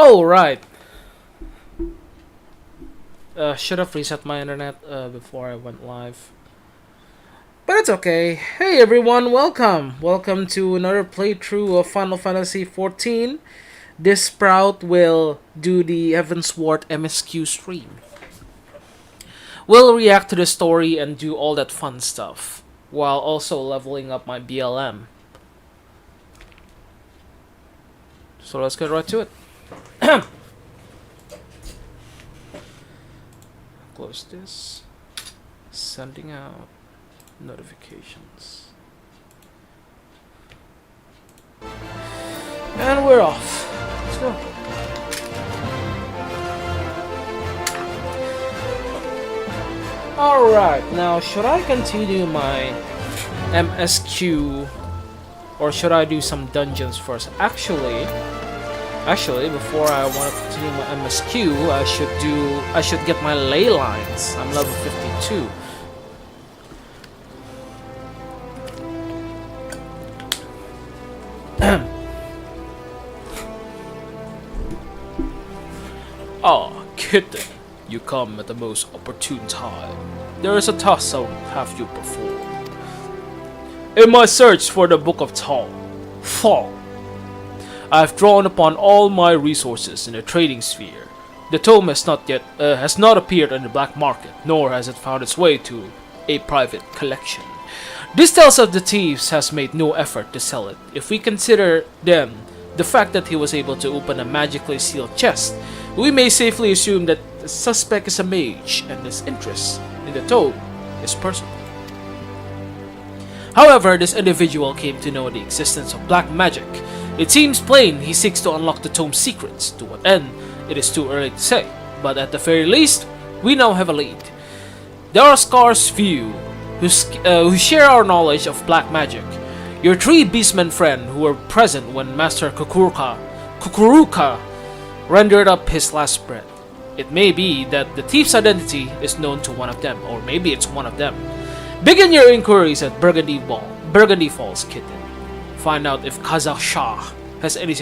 Oh, right. Should have reset my internet before I went live. But it's okay. Hey everyone, welcome! Welcome to another playthrough of Final Fantasy XIV. This Sprout will do the Heavensward MSQ stream. We'll react to the story and do all that fun stuff, while also leveling up my BLM. So let's get right to it. Close this. Sending out notifications. And we're off. Let's go. Alright, now should I continue my MSQ or should I do some dungeons first? Actually, before I want to continue my MSQ, I should get my ley lines. I'm level 52. Ah, Kitten, you come at the most opportune time. There is a task I would have you perform. In my search for the Book of Thong, I have drawn upon all my resources in the trading sphere. The tome has not appeared on the black market, nor has it found its way to a private collection. This tells us the thieves has made no effort to sell it. If we consider then the fact that he was able to open a magically sealed chest, we may safely assume that the suspect is a mage and his interest in the tome is personal. However, this individual came to know the existence of black magic. It seems plain he seeks to unlock the tome's secrets. To what end, it is too early to say, but at the very least, we now have a lead. There are scarce few who share our knowledge of black magic. Your three beastmen friends who were present when Master Kukuruka rendered up his last breath. It may be that the thief's identity is known to one of them, or maybe it's one of them. Begin your inquiries at Burgundy Falls, Kitten. Find out if Kazakh Shah has any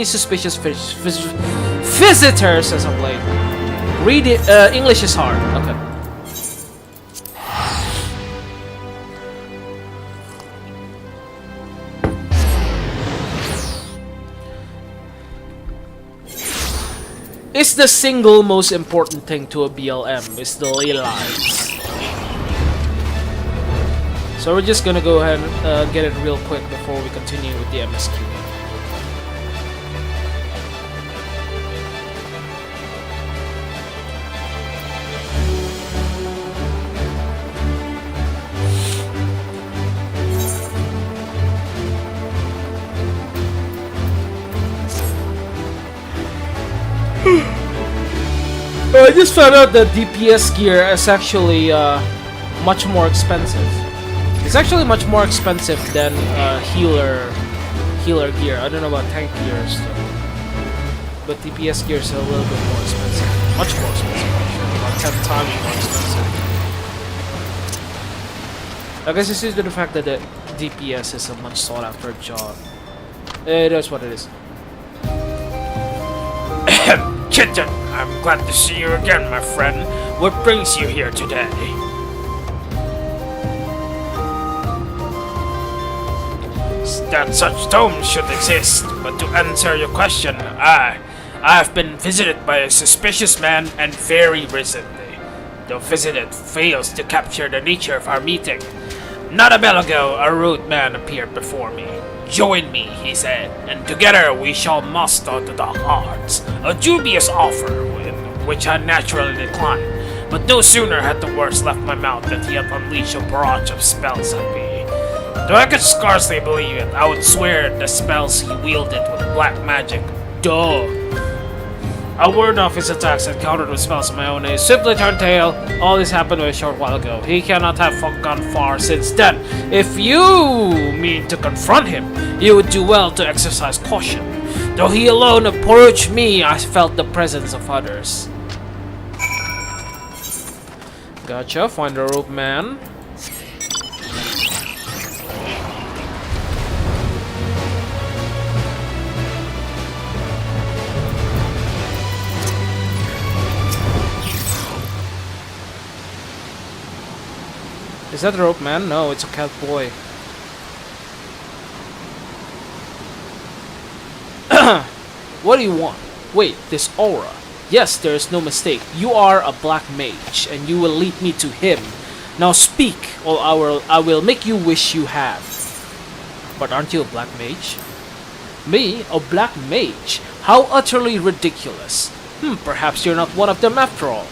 suspicious visitors as of late. Read it. English is hard. Okay. It's the single most important thing to a BLM is the ley lines. So we're just gonna go ahead and get it real quick before we continue with the MSQ. I just found out that DPS gear is actually much more expensive. It's actually much more expensive than healer gear. I don't know about tank gears though. But DPS gear is a little bit more expensive. Much more expensive actually. About 10 times more expensive. I guess it's due to the fact that the DPS is a much sought after job. It is what it is. Kitten, I'm glad to see you again, my friend. What brings you here today? That such tomes should exist, but to answer your question, I have been visited by a suspicious man and very recently. The visitor fails to capture the nature of our meeting. Not a bell ago, a rude man appeared before me. Join me, he said, and together we shall muster to the hearts. A dubious offer, which I naturally declined. But no sooner had the words left my mouth than he had unleashed a barrage of spells at me. Though I could scarcely believe it, I would swear the spells he wielded with black magic. Duh! I ward off his attacks and countered with spells of my own. He simply turned tail. All this happened a short while ago. He cannot have gone far since then. If you mean to confront him, you would do well to exercise caution. Though he alone approached me, I felt the presence of others. Gotcha, find the rope man. Is that a rope man? No, it's a cat boy. What do you want? Wait, this aura. Yes, there is no mistake. You are a black mage, and you will lead me to him. Now speak, or I will make you wish you have. But aren't you a black mage? Me? A black mage? How utterly ridiculous. Perhaps you're not one of them after all.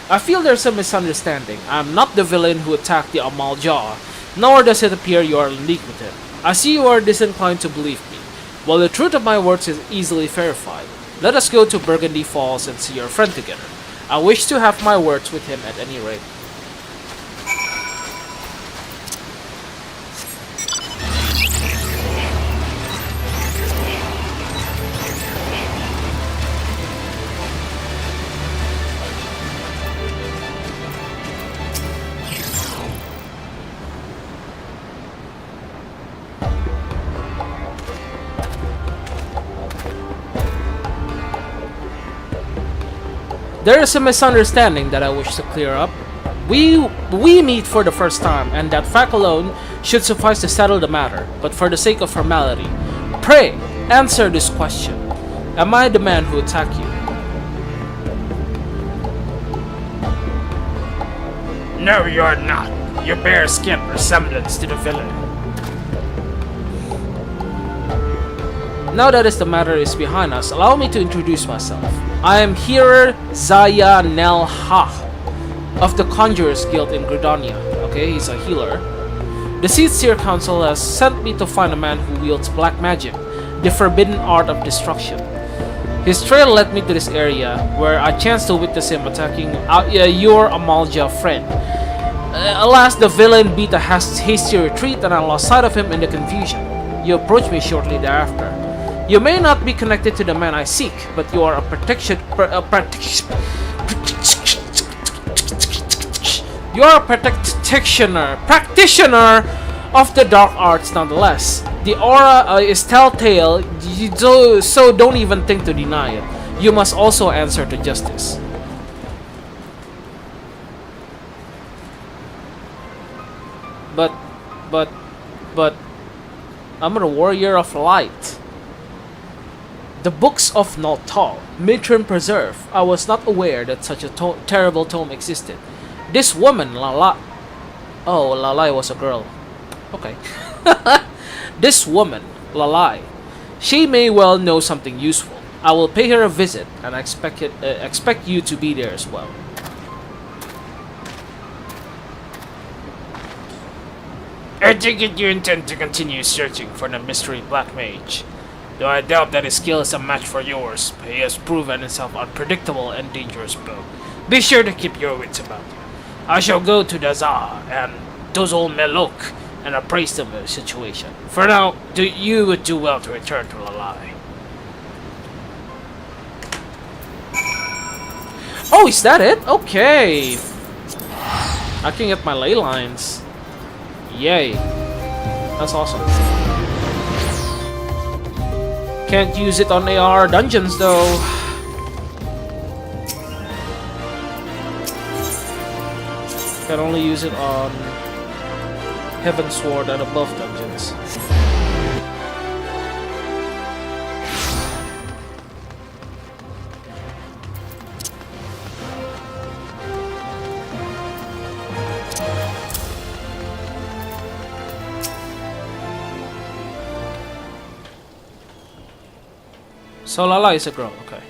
I feel there's a misunderstanding. I'm not the villain who attacked the Amalja, nor does it appear you are in league with him. I see you are disinclined to believe me. While the truth of my words is easily verified, let us go to Burgundy Falls and see your friend together. I wish to have my words with him at any rate. There is a misunderstanding that I wish to clear up. We meet for the first time, and that fact alone should suffice to settle the matter. But for the sake of formality, pray answer this question: am I the man who attacked you? No, you're not. You bear a scant resemblance to the villain. Now that the matter is behind us, allow me to introduce myself. I am Hearer Zaya Nelha of the Conjurers Guild in Gridania. Okay, he's a healer. The Seer Council has sent me to find a man who wields black magic, the forbidden art of destruction. His trail led me to this area, where I chanced to witness him attacking your Amalja friend. Alas, the villain beat a hasty retreat, and I lost sight of him in the confusion. You approached me shortly thereafter. You may not be connected to the man I seek, but you are a practitioner of the dark arts nonetheless. The aura is telltale, so don't even think to deny it. You must also answer to justice. But, I'm a warrior of light. The books of Naltal, Mitron Preserve. I was not aware that such a terrible tome existed. This woman, Lala. Oh, Lalai was a girl. Okay. This woman, Lalai. She may well know something useful. I will pay her a visit, and I expect you to be there as well. I take it you intend to continue searching for the mystery black mage. Though I doubt that his skill is a match for yours, he has proven himself unpredictable and dangerous both. Be sure to keep your wits about you. I shall go to the Tsar and Dozol Melok and appraise them of the situation. For now, you would do well to return to Lalai. Oh, is that it? Okay. I can get my ley lines. Yay. That's awesome. Can't use it on AR dungeons though. Can only use it on Heavensward and above dungeons. So Lala is a girl, okay.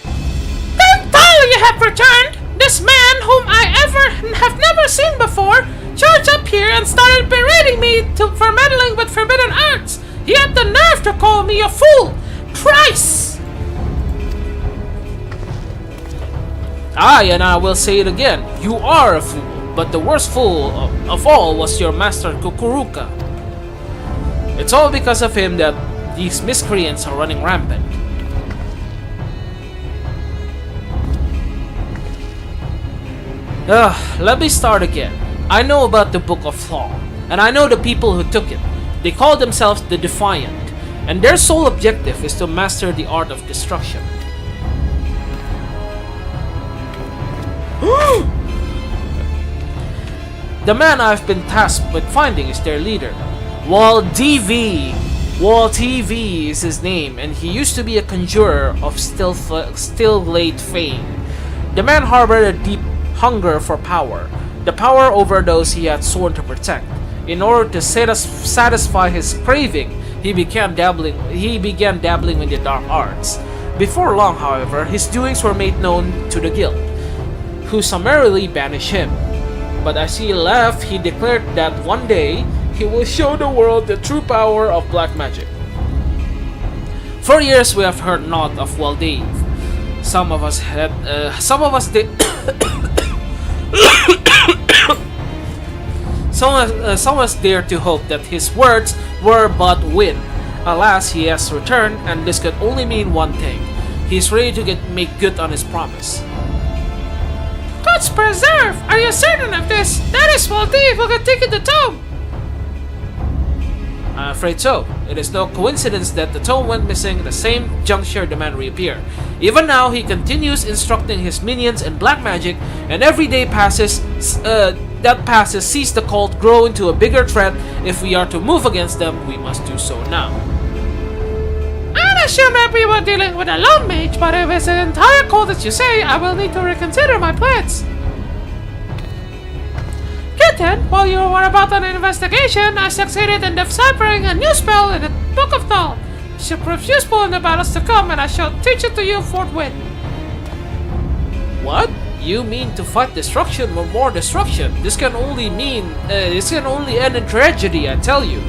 Thank God you have returned! This man, whom I have never seen before, charged up here and started berating me for meddling with forbidden arts. He had the nerve to call me a fool! Thrice! Aye, and I will say it again. You are a fool, but the worst fool of all was your master Kukuruka. It's all because of him that these miscreants are running rampant. Let me start again. I know about the Book of Law, and I know the people who took it. They call themselves the Defiant, and their sole objective is to master the art of destruction. The man I've been tasked with finding is their leader, Wall DV. Wall TV is his name, and he used to be a conjurer of still-glade fame. The man harbored a deep hunger for power, the power over those he had sworn to protect. In order to satisfy his craving, he began dabbling in the dark arts. Before long, however, his doings were made known to the guild, who summarily banished him. But as he left, he declared that one day he will show the world the true power of black magic. For years, we have heard naught of Waldave. Some of us dared to hope that his words were but wind. Alas, he has returned, and this could only mean one thing. He's ready to make good on his promise. Gods preserve! Are you certain of this? That is Waldave who can take it to Tome! I'm afraid so. It is no coincidence that the tome went missing at the same juncture the man reappeared. Even now, he continues instructing his minions in black magic, and every day that passes sees the cult grow into a bigger threat. If we are to move against them, we must do so now. I'd assume that we were dealing with a lone mage, but if it's an entire cult as you say, I will need to reconsider my plans. Kitten, while you were about an investigation, I succeeded in deciphering a new spell in the Book of Null. It shall prove useful in the battles to come, and I shall teach it to you forthwith. What? You mean to fight destruction with more destruction? This can only end in tragedy, I tell you.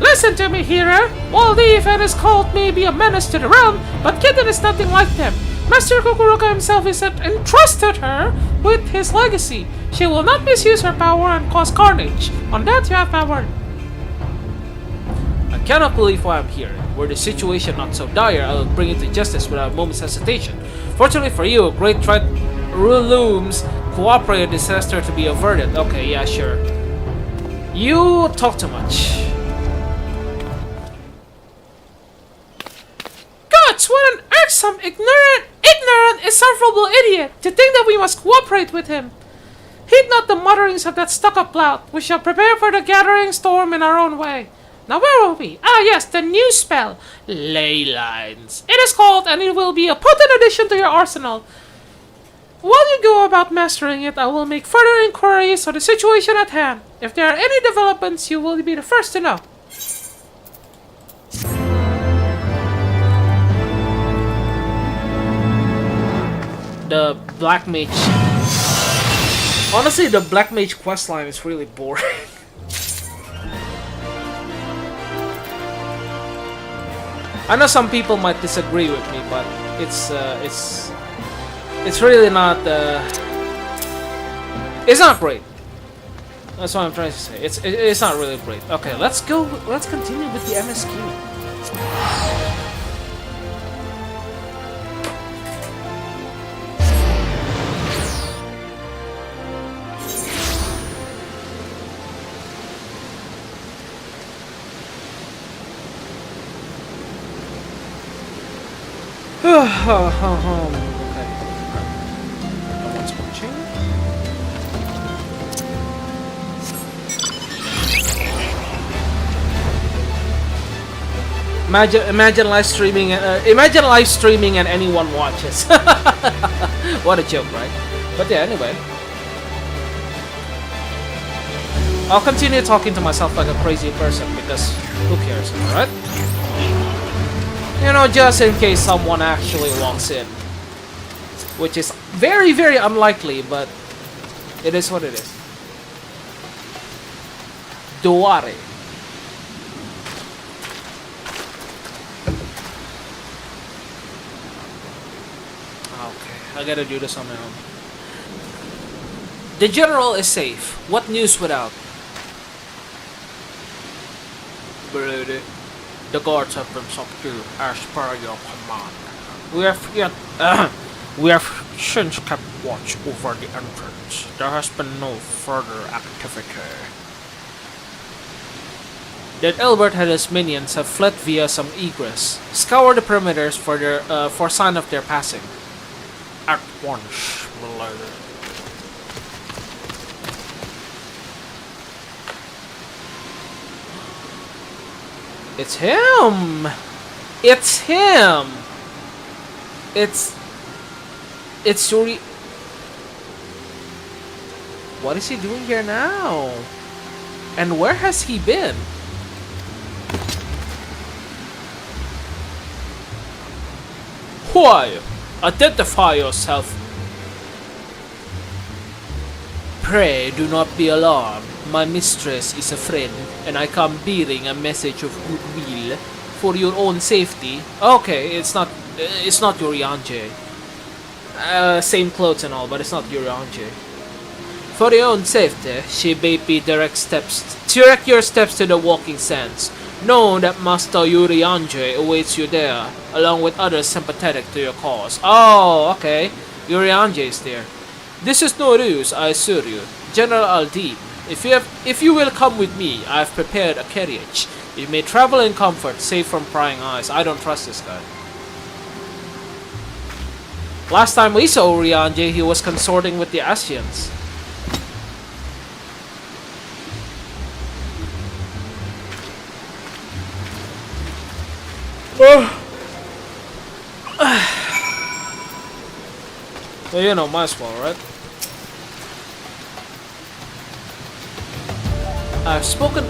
Listen to me, hero. Waldave and his cult may be a menace to the realm, but Kitten is nothing like them. Master Kukuruka himself has entrusted her with his legacy. She will not misuse her power and cause carnage. On that you have my word. I cannot believe why I'm here. Were the situation not so dire, I will bring it to justice without a moment's hesitation. Fortunately for you, a great threat looms. Cooperate a disaster to be averted. Okay, yeah, sure. You talk too much. Gods, what an irksome, ignorant, insufferable idiot! To think that we must cooperate with him. Heed not the mutterings of that stuck-up lout. We shall prepare for the gathering storm in our own way. Now where were we? Ah yes, the new spell. Ley Lines. It is called, and it will be a potent addition to your arsenal. While you go about mastering it, I will make further inquiries on the situation at hand. If there are any developments, you will be the first to know. The Black Mage. Honestly, the Black Mage questline is really boring. I know some people might disagree with me, but it's really not. It's not great. That's what I'm trying to say. It's not really great. Okay, let's go. Let's continue with the MSQ. Okay. What's watching? Imagine live streaming. Imagine live streaming and anyone watches. What a joke, right? But yeah, anyway. I'll continue talking to myself like a crazy person because who cares, alright? You know, just in case someone actually walks in. Which is very, very unlikely, but it is what it is. Duare. Okay, I gotta do this on my own. The general is safe. What news without? Brother. The guards have been subdued as per your command. We have since kept watch over the entrance. There has been no further activity. That Albert and his minions have fled via some egress. Scour the perimeters for sign of their passing. At once, milady. It's him! It's him! It's Yuri. What is he doing here now? And where has he been? Why? Identify yourself. Pray do not be alarmed. My mistress is a friend, and I come bearing a message of goodwill for your own safety. Okay, it's not Yurianje. Same clothes and all, but it's not Yurianje. For your own safety, she bade me direct your steps to the walking sands. Know that Master Yurianje awaits you there, along with others sympathetic to your cause. Oh, okay. Yurianje is there. This is no ruse, I assure you. General Aldin, if you will come with me, I have prepared a carriage. You may travel in comfort, safe from prying eyes. I don't trust this guy. Last time we saw Yurianje, he was consorting with the Asians. Well, you know, might as well, right? I've spoken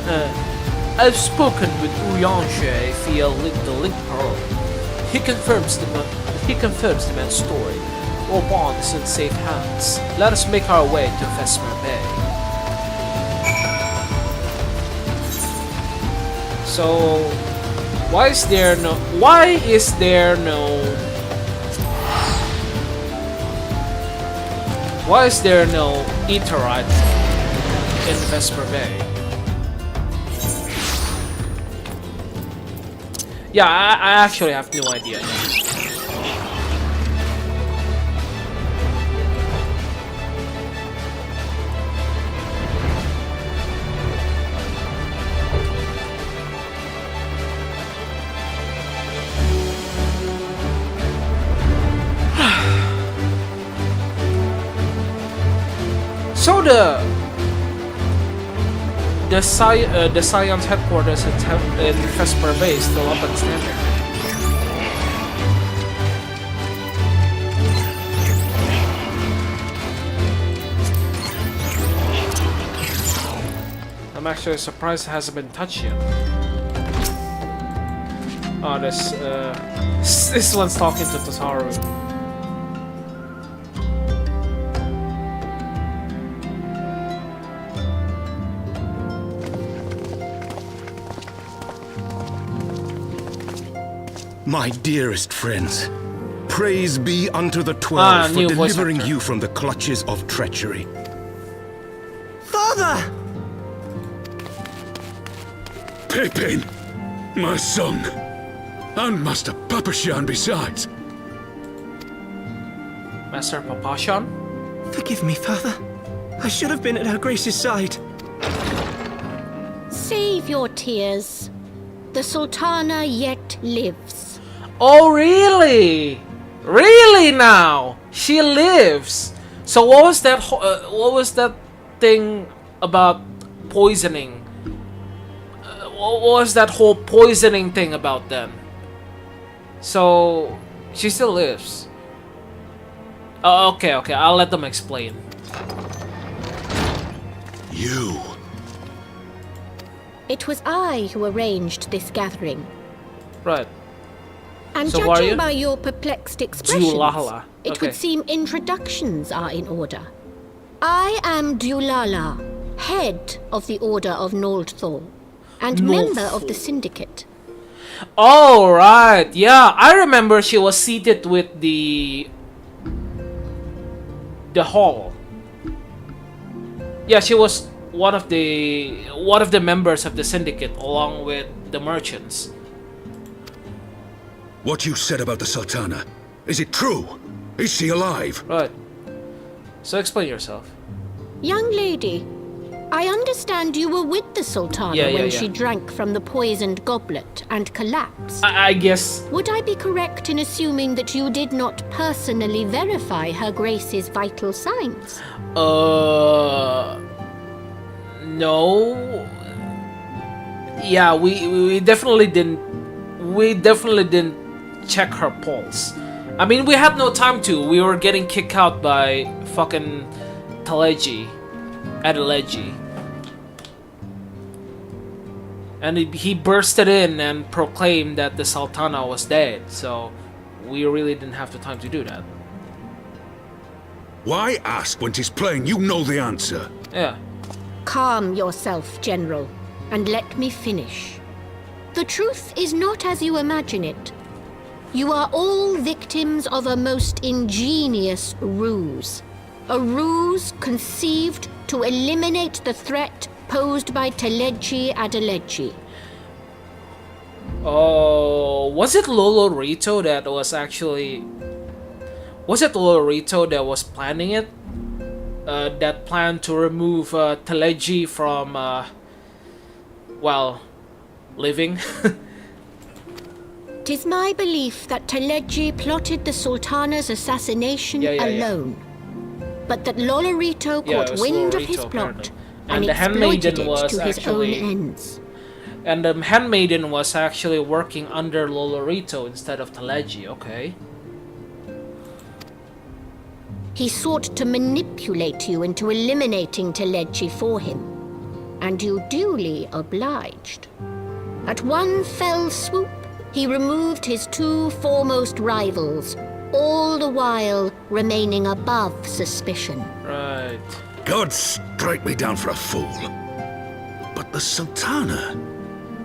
with Urianje via the link pearl. He confirms the man's story. Raubahn is in safe hands. Let us make our way to Vesper Bay. So, why is there no Etherite in Vesper Bay? Yeah, I actually have no idea. So the Science headquarters in Vesper Bay is still up and standing. I'm actually surprised it hasn't been touched yet. Oh, this one's talking to Totaro. My dearest friends, praise be unto the 12 for delivering you from the clutches of treachery. Father! Pippin, my son, and Master Papashan besides. Master Papashan? Forgive me, Father. I should have been at Her Grace's side. Save your tears. The Sultana yet lives. Oh, really? Really now? She lives. So what was that thing about poisoning? What was that whole poisoning thing about then? So she still lives. Okay, I'll let them explain. You. It was I who arranged this gathering. Right. And So judging by your perplexed expressions, Dulala. it Okay. would seem introductions are in order. I am Dulala, head of the Order of Noldthor, and member of the Syndicate. Oh, right. Yeah, I remember she was seated with the hall. Yeah, she was one of the members of the Syndicate along with the merchants. What you said about the Sultana, is it true? Is she alive? Right. So explain yourself. Young lady, I understand you were with the Sultana when she drank from the poisoned goblet and collapsed. I guess. Would I be correct in assuming that you did not personally verify Her Grace's vital signs? No. yeah, we definitely didn't. We definitely didn't check her pulse. I mean, we had no time to. We were getting kicked out by fucking Adeleji. And he bursted in and proclaimed that the Sultana was dead, so we really didn't have the time to do that. Why ask when 'tis plain you know the answer? Yeah. Calm yourself, General, and let me finish. The truth is not as you imagine it. You are all victims of a most ingenious ruse. A ruse conceived to eliminate the threat posed by Adeleji. Oh, was it Lolorito that was actually... Was it Lolorito that was planning it? That planned to remove Teleji from, well, living? 'Tis my belief that Teleji plotted the Sultana's assassination alone. But that Lolorito caught wind of his plot and the exploited handmaiden it was to his actually... own ends. And the handmaiden was actually working under Lolorito instead of Teleji, okay. He sought to manipulate you into eliminating Teleji for him, and you duly obliged. At one fell swoop, he removed his two foremost rivals, all the while remaining above suspicion. Right. God strike me down for a fool. But the Sultana,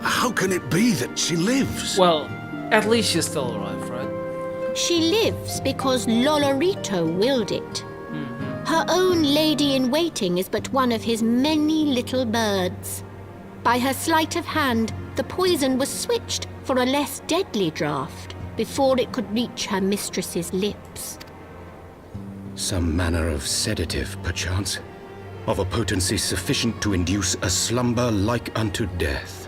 how can it be that she lives? Well, at least she's still alive, right? She lives because Lolorito willed it. Her own lady-in-waiting is but one of his many little birds. By her sleight of hand, the poison was switched for a less deadly draught before it could reach her mistress's lips. Some manner of sedative, perchance, of a potency sufficient to induce a slumber like unto death.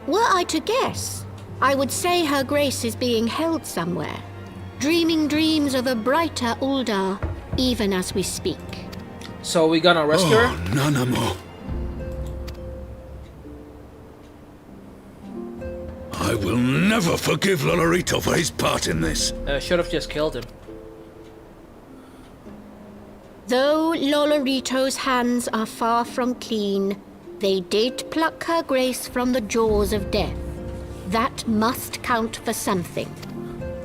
Were I to guess, I would say her grace is being held somewhere, dreaming dreams of a brighter Uldar, even as we speak. So we gonna rescue her? Oh, Nanamo. I will never forgive Lolorito for his part in this. Should have just killed him. Though Lolorito's hands are far from clean, they did pluck her grace from the jaws of death. That must count for something.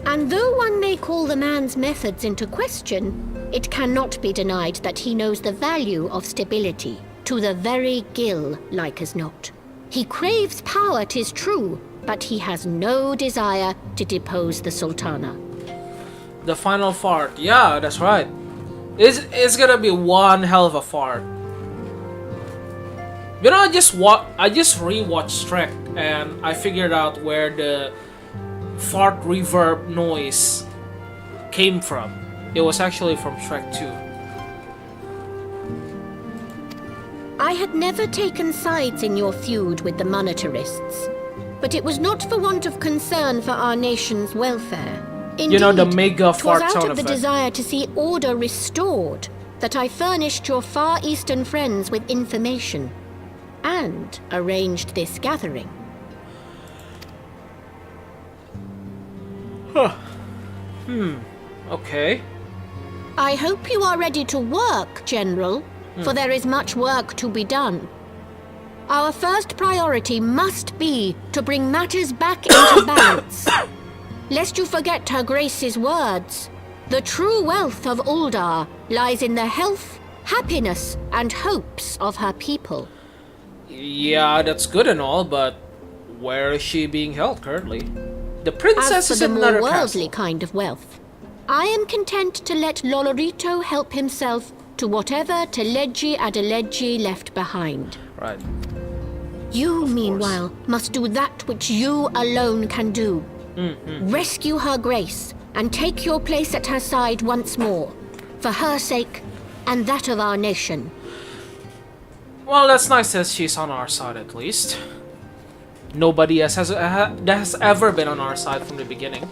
And though one may call the man's methods into question, it cannot be denied that he knows the value of stability, to the very gill, like as not. He craves power, 'tis true, but he has no desire to depose the Sultana. The final fart. Yeah, that's right. It's gonna be one hell of a fart. You know, I just rewatched Shrek and I figured out where the fart reverb noise came from. It was actually from Shrek 2. I had never taken sides in your feud with the monetarists, but it was not for want of concern for our nation's welfare. Indeed, you know, the mega 'twas fart out sound of the effect. desire to see order restored that I furnished your Far Eastern friends with information and arranged this gathering. Okay. I hope you are ready to work, General, for there is much work to be done. Our first priority must be to bring matters back into balance. Lest you forget Her Grace's words, the true wealth of Uldar lies in the health, happiness, and hopes of her people. Yeah, that's good and all, but where is she being held currently? The As princess for is the in more another worldly castle. kind of wealth, I am content to let Lolorito help himself to whatever Adeleji left behind. Right. You, meanwhile, must do that which you alone can do. Rescue Her Grace and take your place at her side once more, for her sake and that of our nation. Well, that's nice that she's on our side at least. Nobody has ever been on our side from the beginning.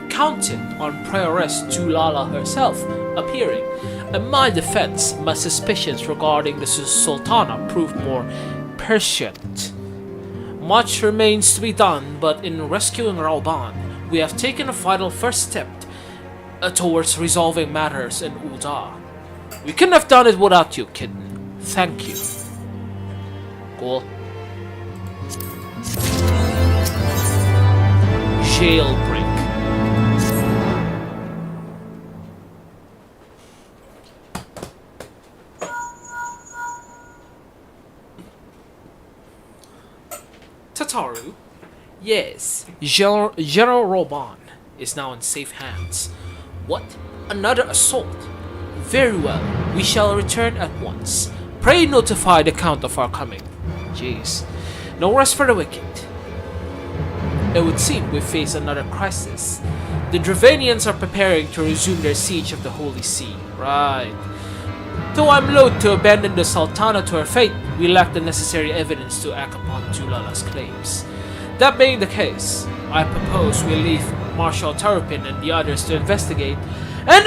counted on Prioress Julala herself appearing. In my defense, my suspicions regarding the Sultana proved more prescient. Much remains to be done, but in rescuing Raubahn, we have taken a vital first step towards resolving matters in Ul'dah. We couldn't have done it without you, Kitten. Thank you. Cool. Jailbreak. Tataru? Yes. General Raubahn is now in safe hands. What? Another assault? Very well. We shall return at once. Pray notify the Count of our coming. Jeez. No rest for the wicked. It would seem we face another crisis. The Dravanians are preparing to resume their siege of the Holy See. Right. Though I'm loath to abandon the Sultana to her fate, we lack the necessary evidence to act upon Julala's claims. That being the case, I propose we leave Marshal Tarupin and the others to investigate and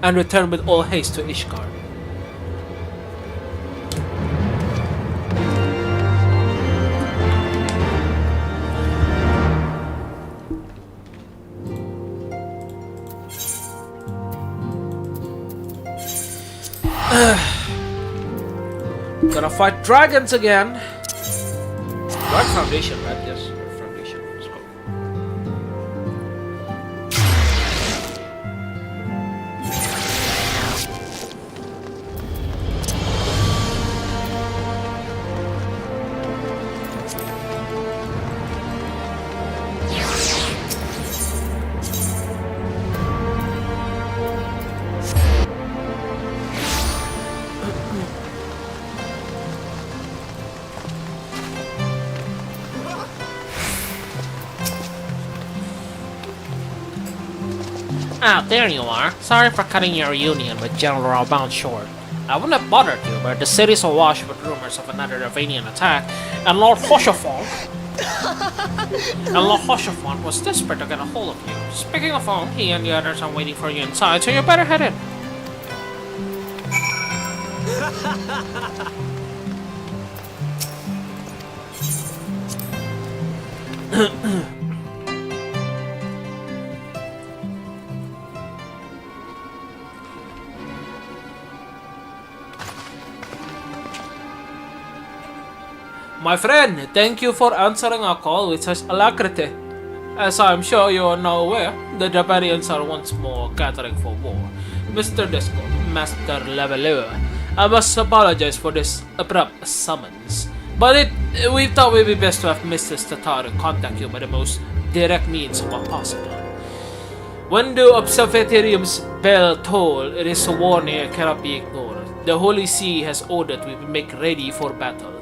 and return with all haste to Ishgard. Gonna fight dragons again. Dark Foundation, right? Yes, Dark Foundation. Let's go. Ah, there you are. Sorry for cutting your reunion with General Raubahn short. I wouldn't have bothered you, but the city's awash with rumors of another Ravanian attack, and Lord Hoshafon was desperate to get a hold of you. Speaking of whom, he and the others are waiting for you inside, so you better head in. My friend, thank you for answering our call with such alacrity. As I am sure you are now aware, the Japanians are once more gathering for war. Mr. Disco, Master Leveler, I must apologize for this abrupt summons, but we thought it would be best to have Mr. Tataru contact you by the most direct means possible. When the observatorium's bell toll, it is a warning it cannot be ignored. The Holy See has ordered we make ready for battle.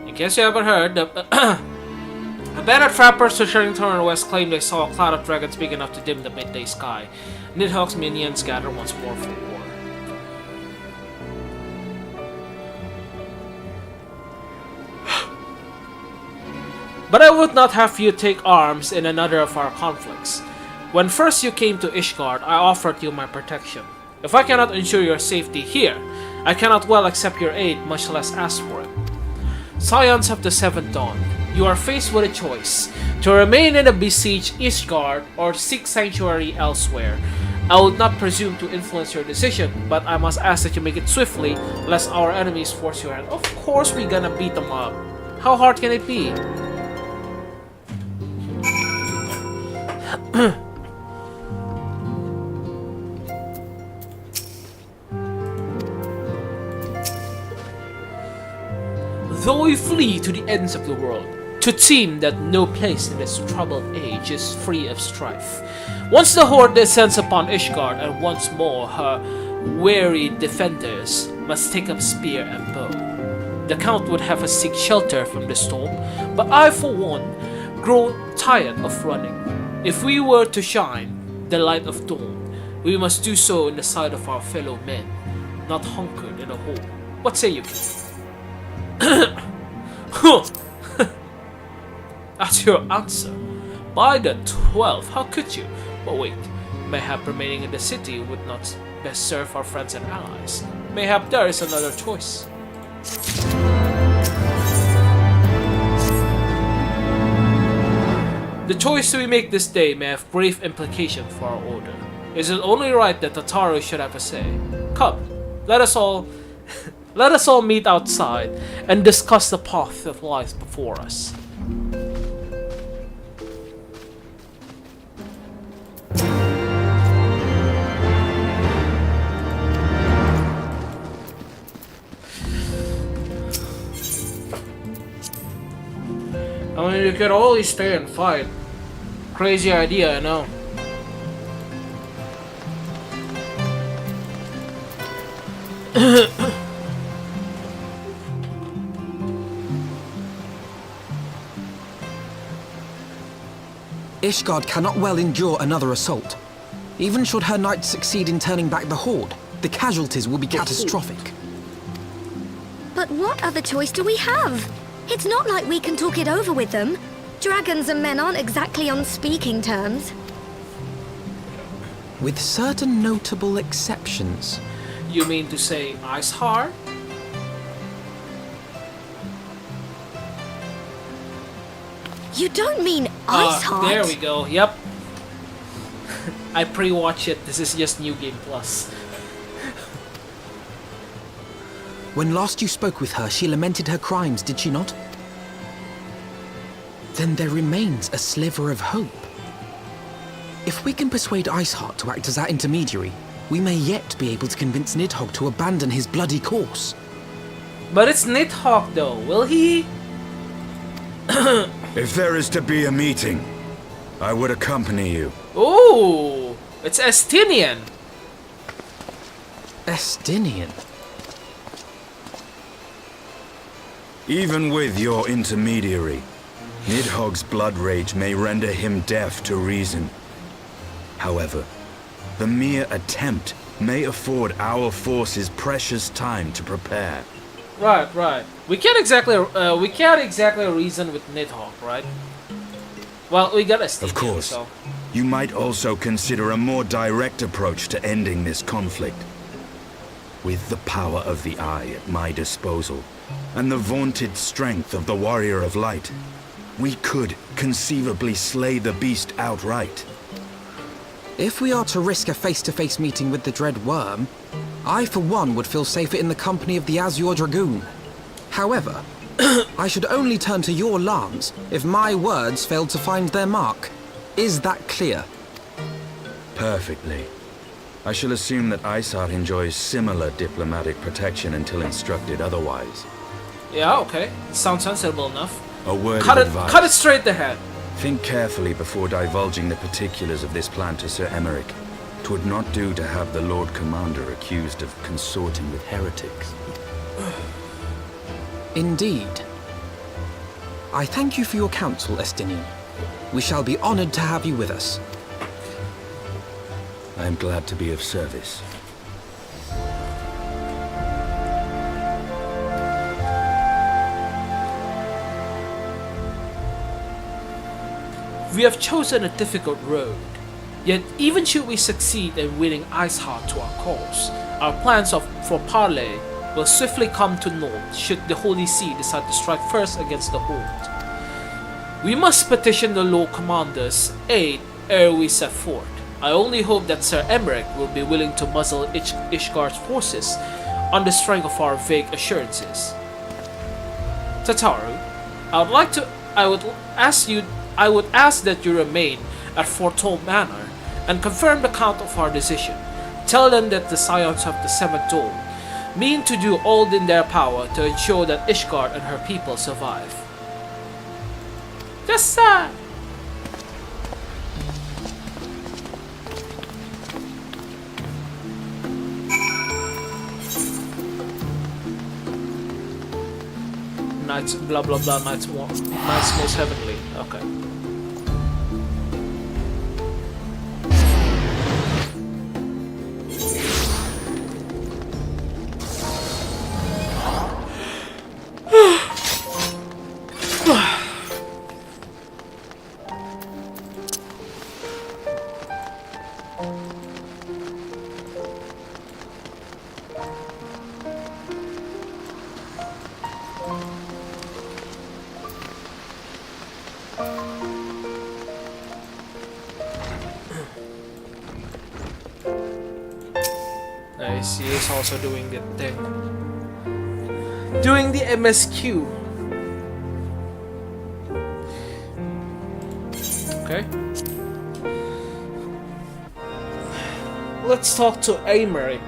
In case you haven't heard, the bandit trappers returning to the west claim they saw a cloud of dragons big enough to dim the midday sky. Nidhogg's minions gather once more for war. But I would not have you take arms in another of our conflicts. When first you came to Ishgard, I offered you my protection. If I cannot ensure your safety here, I cannot well accept your aid, much less ask for it. Scions of the Seventh Dawn, you are faced with a choice, to remain in a besieged Ishgard or seek sanctuary elsewhere. I would not presume to influence your decision, but I must ask that you make it swiftly, lest our enemies force your hand. Of course we're gonna beat them up. How hard can it be? Though we flee to the ends of the world, to deem that no place in this troubled age is free of strife. Once the horde descends upon Ishgard, and once more her weary defenders must take up spear and bow. The Count would have us seek shelter from the storm, but I for one grow tired of running. If we were to shine the light of dawn, we must do so in the sight of our fellow men, not hunkered in a hole. What say you, Kitten? That's your answer. By the 12th, how could you? But wait, mayhap remaining in the city would not best serve our friends and allies. Mayhap there is another choice. The choice we make this day may have grave implications for our order. Is it only right that Tataru should have a say? Come, let us all meet outside and discuss the path that lies before us. I mean, you could always stay and fight. Crazy idea, I know. Ishgard cannot well endure another assault. Even should her knights succeed in turning back the Horde, the casualties will be catastrophic. But what other choice do we have? It's not like we can talk it over with them. Dragons and men aren't exactly on speaking terms. With certain notable exceptions. You mean to say Iceheart? You don't mean Iceheart? There we go, yep. I pre-watch it, this is just New Game Plus. When last you spoke with her, she lamented her crimes, did she not? Then there remains a sliver of hope. If we can persuade Iceheart to act as our intermediary, we may yet be able to convince Nidhogg to abandon his bloody course. But it's Nidhogg though, will he? If there is to be a meeting, I would accompany you. Ooh, it's Estinian. Estinian? Even with your intermediary, Nidhogg's blood rage may render him deaf to reason. However, the mere attempt may afford our forces precious time to prepare. Right. We can't exactly reason with Nidhogg, right? Well, we got Estinian, Of course. so. You might also consider a more direct approach to ending this conflict. With the power of the Eye at my disposal, and the vaunted strength of the Warrior of Light, we could conceivably slay the beast outright. If we are to risk a face-to-face meeting with the Dread Worm, I for one would feel safer in the company of the Azure Dragoon. However, I should only turn to your lance if my words failed to find their mark. Is that clear? Perfectly. I shall assume that Iceheart enjoys similar diplomatic protection until instructed otherwise. Yeah, okay. Sounds sensible enough. A word Cut of it advice. cut it straight ahead. Think carefully before divulging the particulars of this plan to Sir Emmerich. 'Twould not do to have the Lord Commander accused of consorting with heretics. Indeed. I thank you for your counsel, Estinian. We shall be honored to have you with us. I am glad to be of service. We have chosen a difficult road. Yet even should we succeed in winning Iceheart to our cause, our plans for parley will swiftly come to naught should the Holy See decide to strike first against the Horde. We must petition the Lord Commander's aid ere we set forth. I only hope that Sir Emmerich will be willing to muzzle Ishgard's forces on the strength of our vague assurances. Tataru, I would ask that you remain at Fort Toll Manor and confirm the count of our decision. Tell them that the Scions of the Seventh Dawn mean to do all in their power to ensure that Ishgard and her people survive. Yes, sir! Knights, blah blah blah, Knights most heavenly. Okay. nowadays. He is also doing the thing. Doing the MSQ. Okay. Let's talk to Aymeric.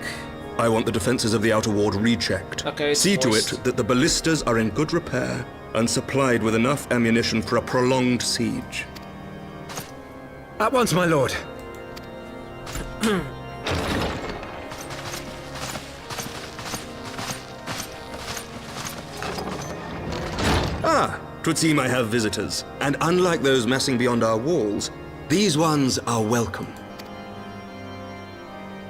I want the defenses of the outer ward rechecked. Okay, See to forced. it that the ballistas are in good repair and supplied with enough ammunition for a prolonged siege. At once, my lord. Ah, 'twould seem I have visitors, and unlike those massing beyond our walls, these ones are welcome.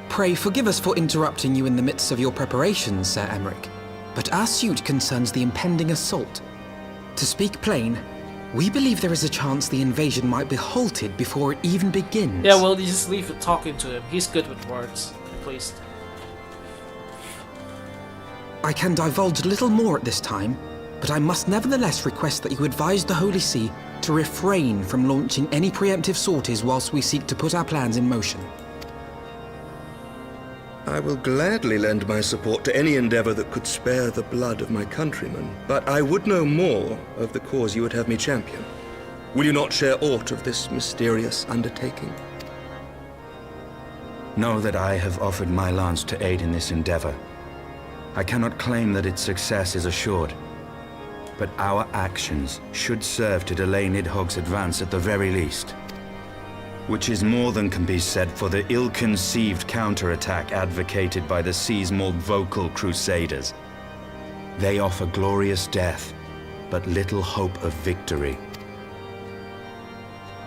Pray forgive us for interrupting you in the midst of your preparations, Sir Emmerich, but our suit concerns the impending assault. To speak plain, we believe there is a chance the invasion might be halted before it even begins. Yeah, well, you just leave it talking to him. He's good with words, at least. I can divulge little more at this time, but I must nevertheless request that you advise the Holy See to refrain from launching any preemptive sorties whilst we seek to put our plans in motion. I will gladly lend my support to any endeavor that could spare the blood of my countrymen, but I would know more of the cause you would have me champion. Will you not share aught of this mysterious undertaking? Know that I have offered my lance to aid in this endeavor. I cannot claim that its success is assured, but our actions should serve to delay Nidhogg's advance at the very least. Which is more than can be said for the ill-conceived counterattack advocated by the sea's more vocal crusaders. They offer glorious death, but little hope of victory.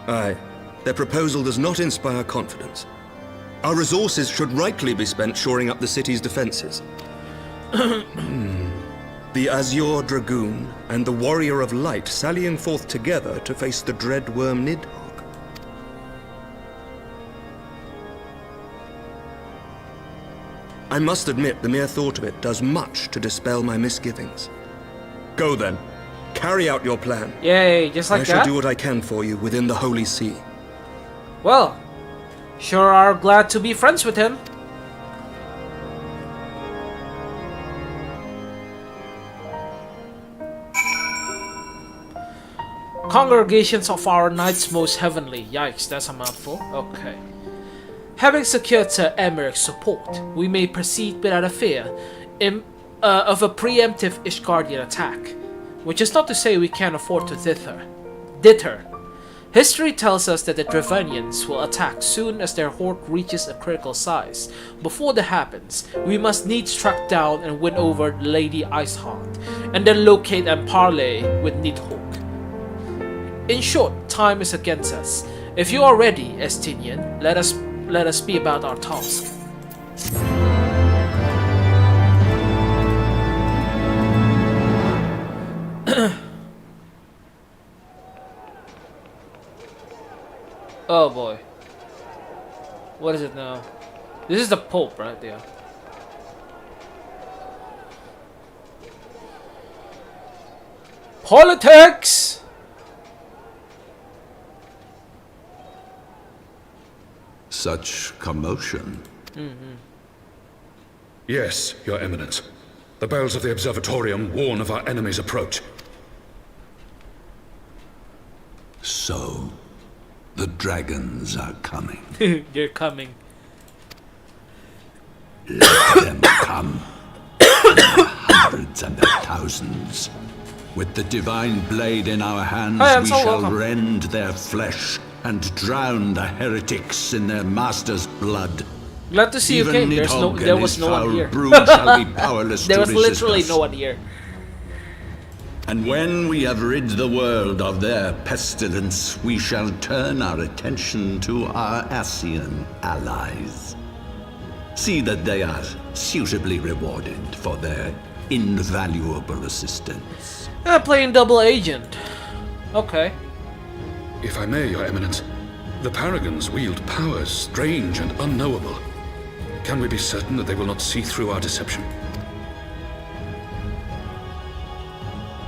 Aye, their proposal does not inspire confidence. Our resources should rightly be spent shoring up the city's defenses. The Azure Dragoon and the Warrior of Light sallying forth together to face the dread worm Nidhogg. I must admit, the mere thought of it does much to dispel my misgivings. Go then. Carry out your plan. Yay, just like I that? shall do what I can for you within the Holy See. Well, sure are glad to be friends with him. Congregations of our Knights Most Heavenly. Yikes, that's a mouthful. Okay. Having secured Sir Emmeric's support, we may proceed without a fear of a preemptive Ishgardian attack, which is not to say we can't afford to deter. History tells us that the Dravanians will attack soon as their horde reaches a critical size. Before that happens, we must needs track down and win over Lady Iceheart, and then locate and parley with Nidhogg. In short, time is against us. If you are ready, Estinian, let us be about our task. Oh boy. What is it now? This is the Pope right there. Politics! Such commotion. Yes, Your Eminence. The bells of the Observatorium warn of our enemy's approach. So, the dragons are coming. They're coming. Let them come. In their hundreds and their thousands. With the divine blade in our hands, we shall rend their flesh and drown the heretics in their master's blood. Glad to see you came. There was no one here. Shall be powerless there to was resist literally us. no one here. And when we have rid the world of their pestilence, we shall turn our attention to our Asian allies. See that they are suitably rewarded for their invaluable assistance. Playing double agent. Okay. If I may, Your Eminence, the Paragons wield powers strange and unknowable. Can we be certain that they will not see through our deception?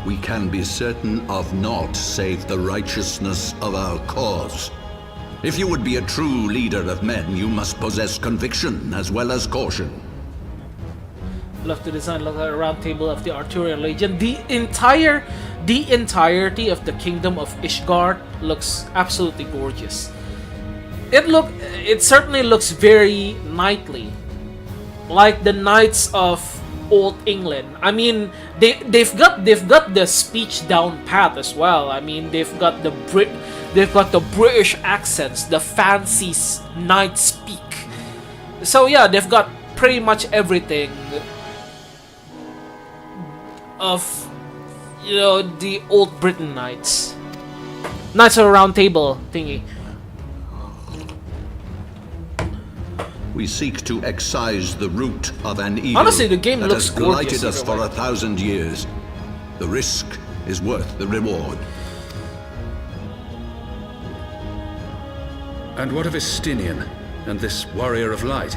We can be certain of naught save the righteousness of our cause. If you would be a true leader of men, you must possess conviction as well as caution. Love to design like a round table of the Arthurian Legion. The entirety of the Kingdom of Ishgard looks absolutely gorgeous. It certainly looks very knightly, like the knights of old England. I mean, they've got the speech down pat as well. I mean, they've got the British accents, the fancy knight speak. So yeah, they've got pretty much everything of, you know, the old Britain knights of the round table thingy. We seek to excise the root of an evil Honestly, the game that looks has blighted gorgeous us either for way. 1,000 years. The risk is worth the reward. And what of Estinian and this warrior of light?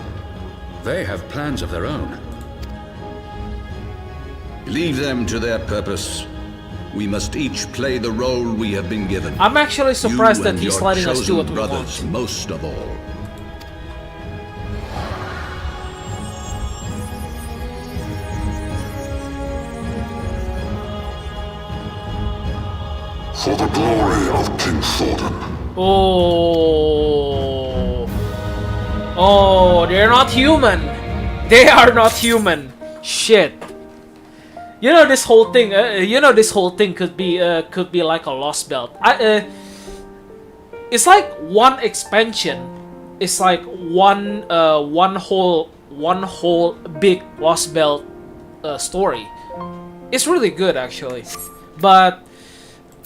They have plans of their own. Leave them to their purpose. We must each play the role we have been given. I'm actually surprised You that and he's your letting us do chosen what we brothers, want. most of all. For the glory of King Thornton. Oh, they're not human. They are not human. Shit. You know this whole thing. This whole thing could be like a lost belt. It's like one expansion. It's like one whole big lost belt story. It's really good actually, but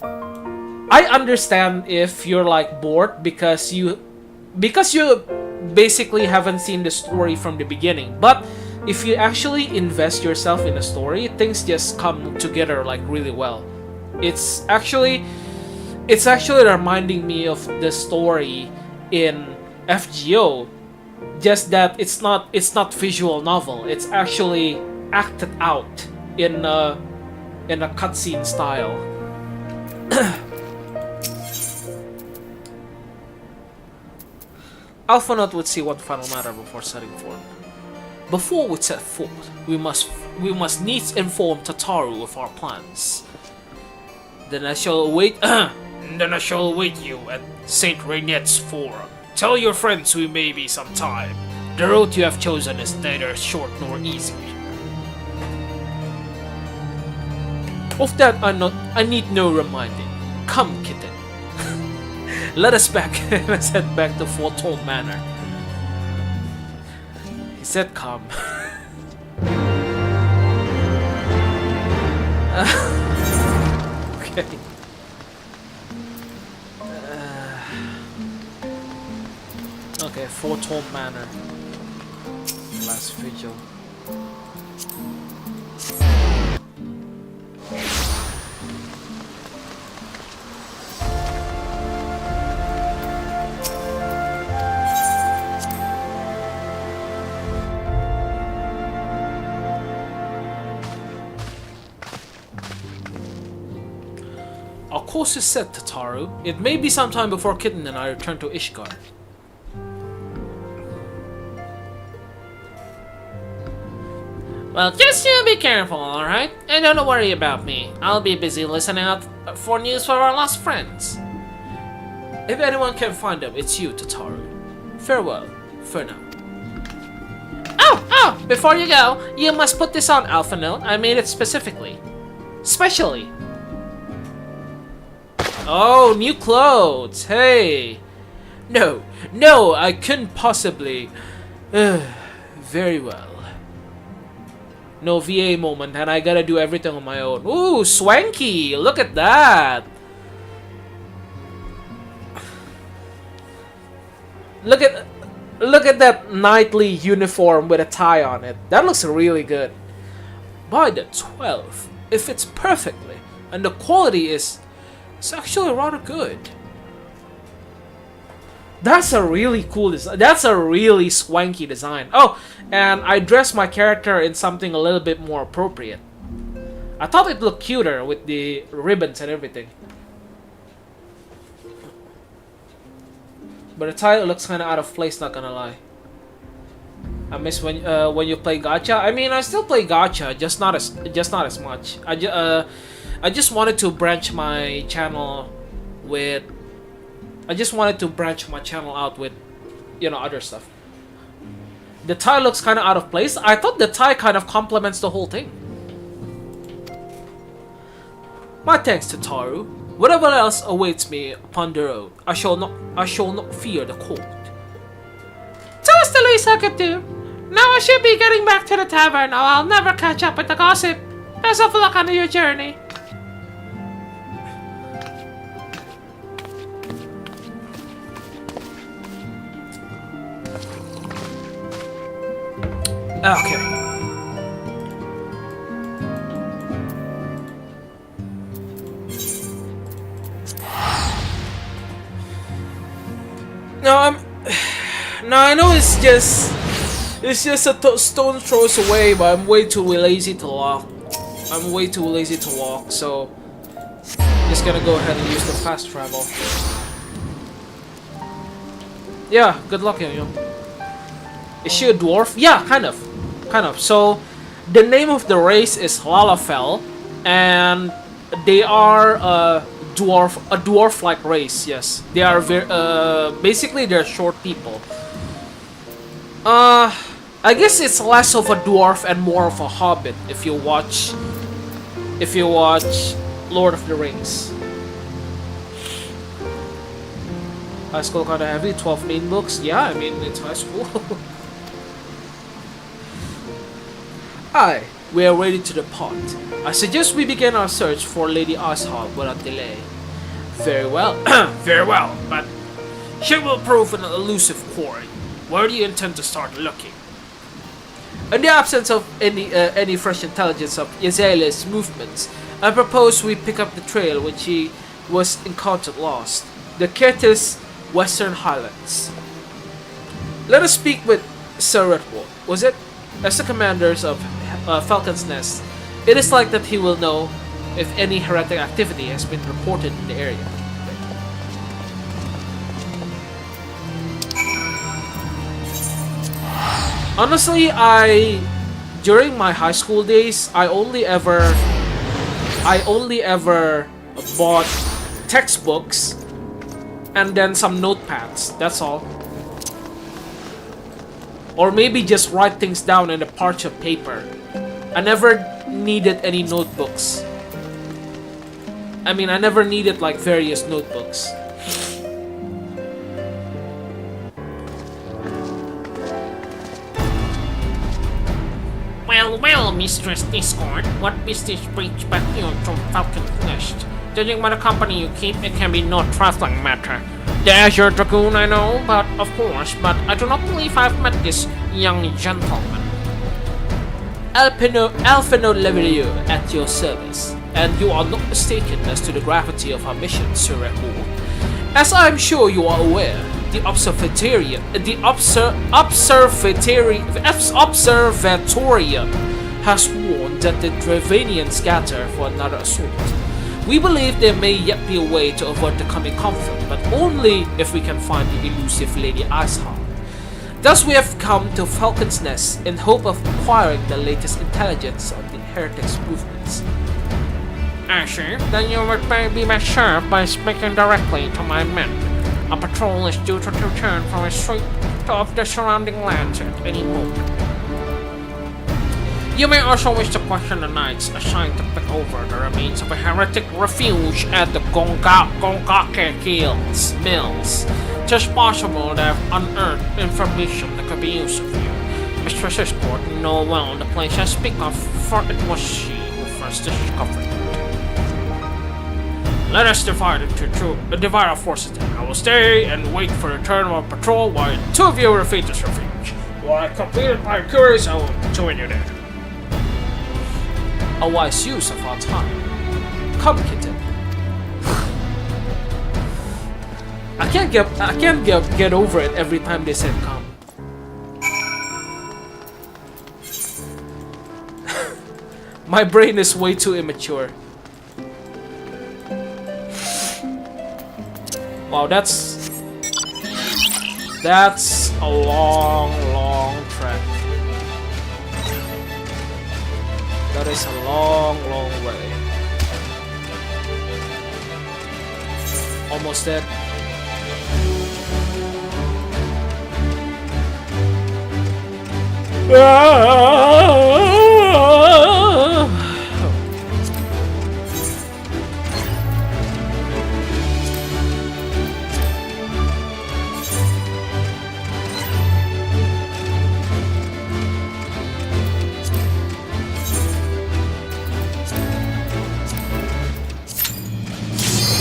I understand if you're like bored because you basically haven't seen the story from the beginning. But if you actually invest yourself in a story, things just come together like really well. It's actually reminding me of the story in FGO, just that it's not visual novel. It's actually acted out in a cutscene style. Alphanaut would see one final matter before setting forth. Before we set forth, we must needs inform Tataru of our plans. Then I shall await you at Saint Rainette's Forum. Tell your friends we may be some time. The road you have chosen is neither short nor easy. Of that I need no reminding. Come, Kitten. Let's head back to Foretold Manor. He said come. Okay. Okay, Foretold Manor. Last vigil. Our course is set, Tataru. It may be some time before Kitten and I return to Ishgard. Well, just you be careful, alright? And don't worry about me. I'll be busy listening out for news for our lost friends. If anyone can find them, it's you, Tataru. Farewell, for now. Oh! Before you go, you must put this on, Alphanaut. I made it specifically. Specially. Oh, new clothes! Hey! No, I couldn't possibly. Very well. No VA moment, and I gotta do everything on my own. Ooh, swanky! Look at that! Look at that knightly uniform with a tie on it. That looks really good. By the 12, it fits perfectly, and the quality is. It's actually rather good. That's a really cool design. That's a really swanky design. Oh, and I dressed my character in something a little bit more appropriate. I thought it looked cuter with the ribbons and everything. But the title looks kind of out of place, not gonna lie. I miss when you play gacha. I mean, I still play gacha, just not as much. I just wanted to branch my channel with. I just wanted to branch my channel out with, you know, other stuff. The tie looks kind of out of place. I thought the tie kind of complements the whole thing. My thanks to Taru. Whatever else awaits me upon the road, I shall not fear the cold. So what's the least I could do? Now I should be getting back to the tavern, or I'll never catch up with the gossip. Best of luck on your journey. Okay. Now I know it's just a stone throws away, but I'm way too lazy to walk. So just gonna go ahead and use the fast travel. Yeah, good luck, yo. Is she a dwarf? Yeah, kind of. So the name of the race is Lalafell, and they are a dwarf-like race. Yes, they are basically they're short people. I guess it's less of a dwarf and more of a hobbit if you watch Lord of the Rings. High school kinda heavy, 12 main books. Yeah, I mean it's high school. Aye, we are ready to depart. I suggest we begin our search for Lady Ashab without delay. Very well. Very well, but she will prove an elusive quarry. Where do you intend to start looking? In the absence of any fresh intelligence of Yazelia's movements, I propose we pick up the trail when she was encountered lost. The Curtis Western Highlands. Let us speak with Sir Redwood. Was it? As the commanders of Falcon's Nest, it is like that he will know if any heretic activity has been reported in the area. Honestly, during my high school days, I only ever bought textbooks and then some notepads. That's all. Or maybe just write things down in a parchment paper. I never needed any notebooks. I mean, I never needed like various notebooks. Well, Mistress Discord, what business brings back here from Falcon's Nest? Judging by the company you keep, it can be no trifling matter. The Azure Dragoon, I know, but I do not believe I've met this young gentleman. Alphino Levelier at your service, and you are not mistaken as to the gravity of our mission, Sir Redwood. As I am sure you are aware, the Observatorium has warned that the Dravanians scatter for another assault. We believe there may yet be a way to avert the coming conflict, but only if we can find the elusive Lady Ashab. Thus we have come to Falcon's Nest in hope of acquiring the latest intelligence on the heretics' movements. I see. Then you would be best served by speaking directly to my men. A patrol is due to return from a sweep of the surrounding lands at any moment. You may also wish to question the knights assigned to pick over the remains of a heretic refuge at the Gongake Mills. It is possible they have unearthed information that could be useful for you. Mistress Escort know well the place I speak of, for it was she who first discovered it. Let us divide our forces then. I will stay and wait for the return of our patrol while the two of you refit this refuge. While I completed my queries, I will join you there. A wise use of our time. Come, Kitten. I can't get over it every time they said come. My brain is way too immature. Wow, that's a long trek. is a long, long way. Almost dead.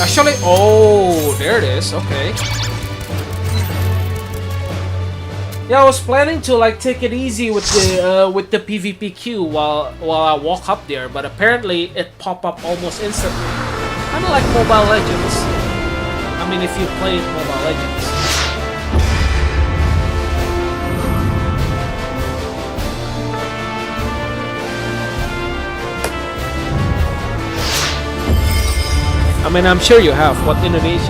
Actually, oh, there it is. Okay. Yeah, I was planning to like take it easy with the PvP queue while I walk up there, but apparently it popped up almost instantly. Kind of like Mobile Legends. I mean, if you played Mobile Legends. I mean, I'm sure you have. What manner of Indonesian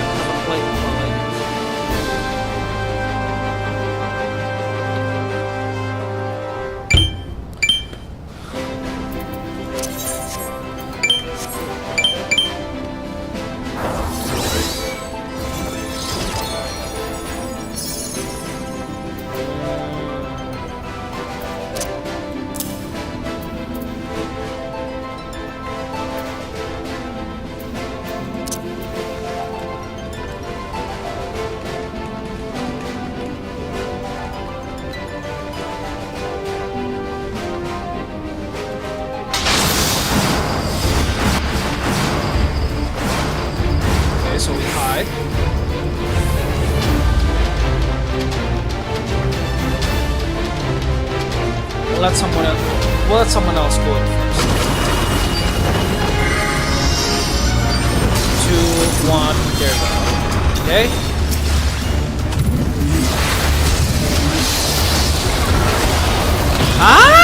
have played Mobile Legends? So we hide. We'll let someone else go in first. 2, 1, there we go. Okay. Ah!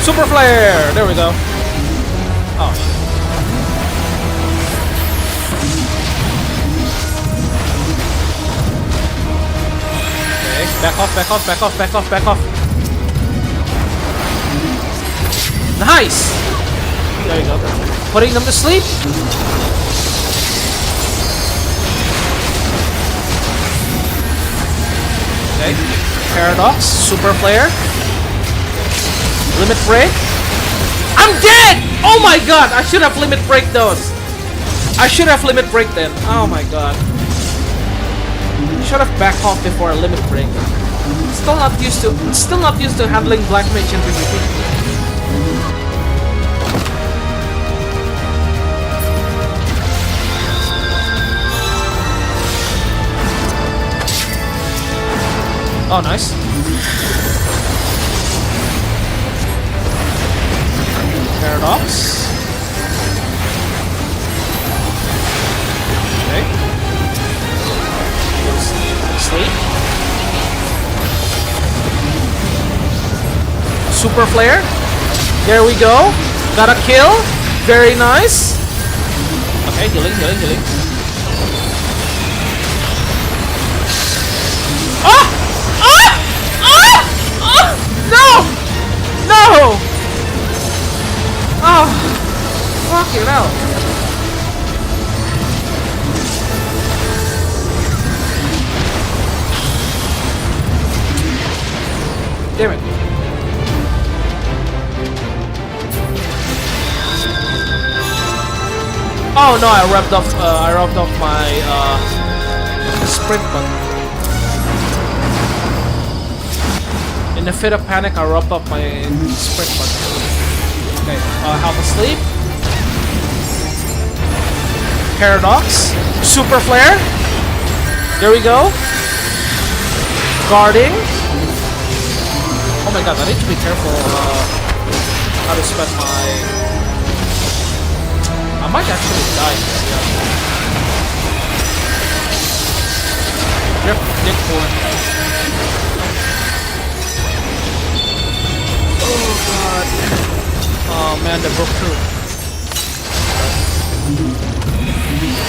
Super flare! There we go. Oh. Okay, back off, back off, back off, back off, back off. Nice! There you go. Putting them to sleep. Okay. Paradox, super flare. Limit break. I'm dead! Oh my god! I should have limit break those. I should have limit break them. Oh my god. Should have backed off before a limit break. Still not used to handling black mage in PvP. Oh, nice. Paradox. Okay. Sleep. Super flare. There we go. Got a kill. Very nice. Okay, healing, healing, healing. Ah! Ah! Ah! Ah! No! No! Oh, fucking hell. Damn it. Oh no, I rubbed off my sprint button. In a fit of panic, I rubbed off my sprint button. Okay, half asleep. Paradox. Super flare. There we go. Guarding. Oh my god, I need to be careful how to spend my... I might actually die here, yeah. Yep, Nick pulling. Oh god. Oh man, they broke through.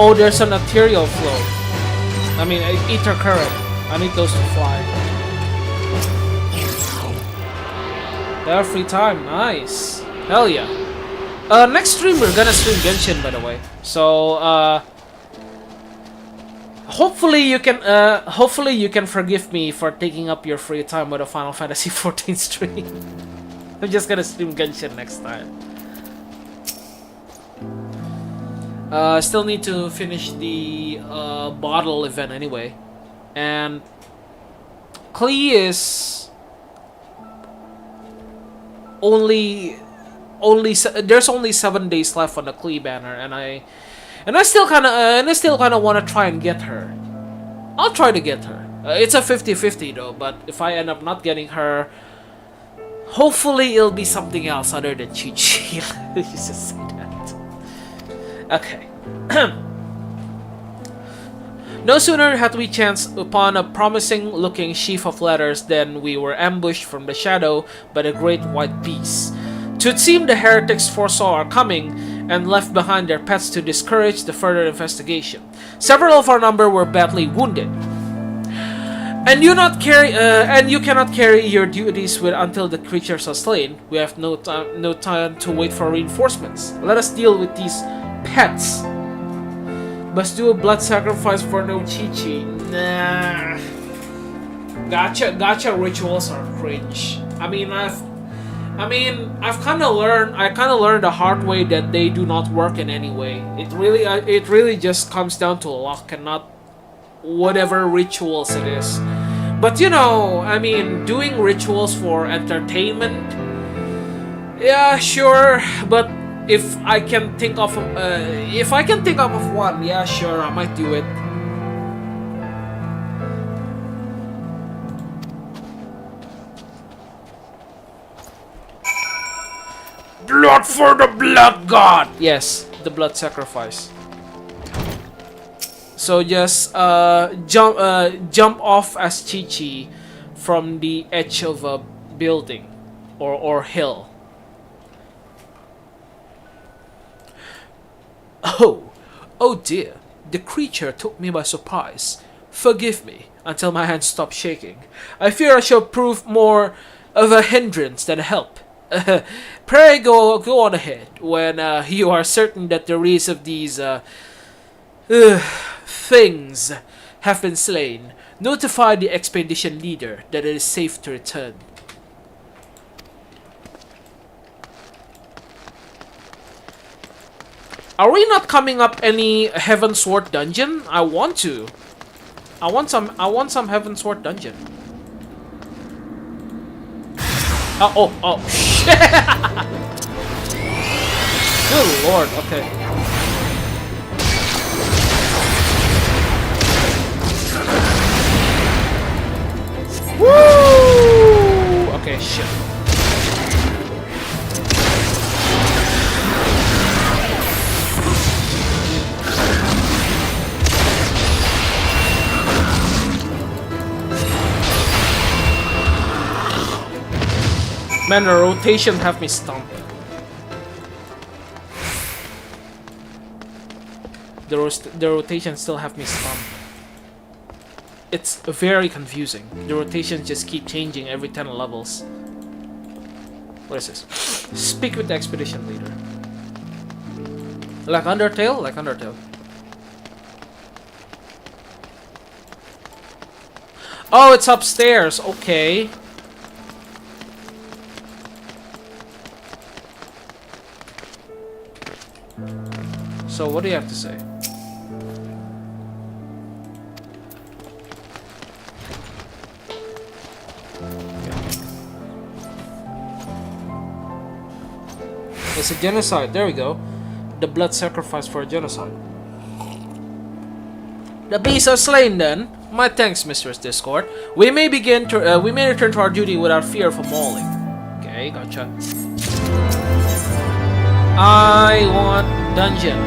Oh, there's an arterial flow. I mean, ether current. I need those to fly. They have free time. Nice. Hell yeah. Next stream we're gonna stream Genshin, by the way. So hopefully you can forgive me for taking up your free time with a Final Fantasy XIV stream. I'm just gonna stream Genshin next time. Still need to finish the bottle event anyway, and Klee is there's only 7 days left on the Klee banner, and I still kind of want to try and get her. I'll try to get her. It's a 50-50 though, but if I end up not getting her, hopefully it'll be something else other than Chi-Chi. You just say that. Okay. No sooner had we chanced upon a promising-looking sheaf of letters than we were ambushed from the shadow by the great white beast. Twould seem the heretics foresaw our coming and left behind their pets to discourage the further investigation. Several of our number were badly wounded. And you cannot carry your duties until the creatures are slain. We have no time to wait for reinforcements. Let us deal with these pets. Must do a blood sacrifice for no Chi-Chi. Nah. Gacha rituals are cringe. I've kind of learned the hard way that they do not work in any way. It really just comes down to luck and not whatever rituals it is. But you know, I mean, doing rituals for entertainment, yeah, sure. But if I can think of one, yeah, sure, I might do it. Blood for the blood god! Yes, the blood sacrifice. So just jump off as Chi-Chi from the edge of a building or hill. Oh dear, the creature took me by surprise. Forgive me until my hands stop shaking. I fear I shall prove more of a hindrance than a help. Pray go on ahead when you are certain that the race of these things have been slain. Notify the expedition leader that it is safe to return. Are we not coming up any Heavensward dungeon? I want to. I want some Heavensward dungeon. Oh shit. Good lord, okay. Woo! Okay, shit. Man, the rotation have me stumped. The rotation still have me stumped. It's very confusing. The rotations just keep changing every 10 levels. What is this? Speak with the expedition leader. Like Undertale? Like Undertale. Oh, it's upstairs. Okay. So what do you have to say? It's a genocide. There we go. The blood sacrifice for a genocide. The beasts are slain then. My thanks, Mistress Discord. We may return to our duty without fear of a mauling. Okay, gotcha. I want dungeon.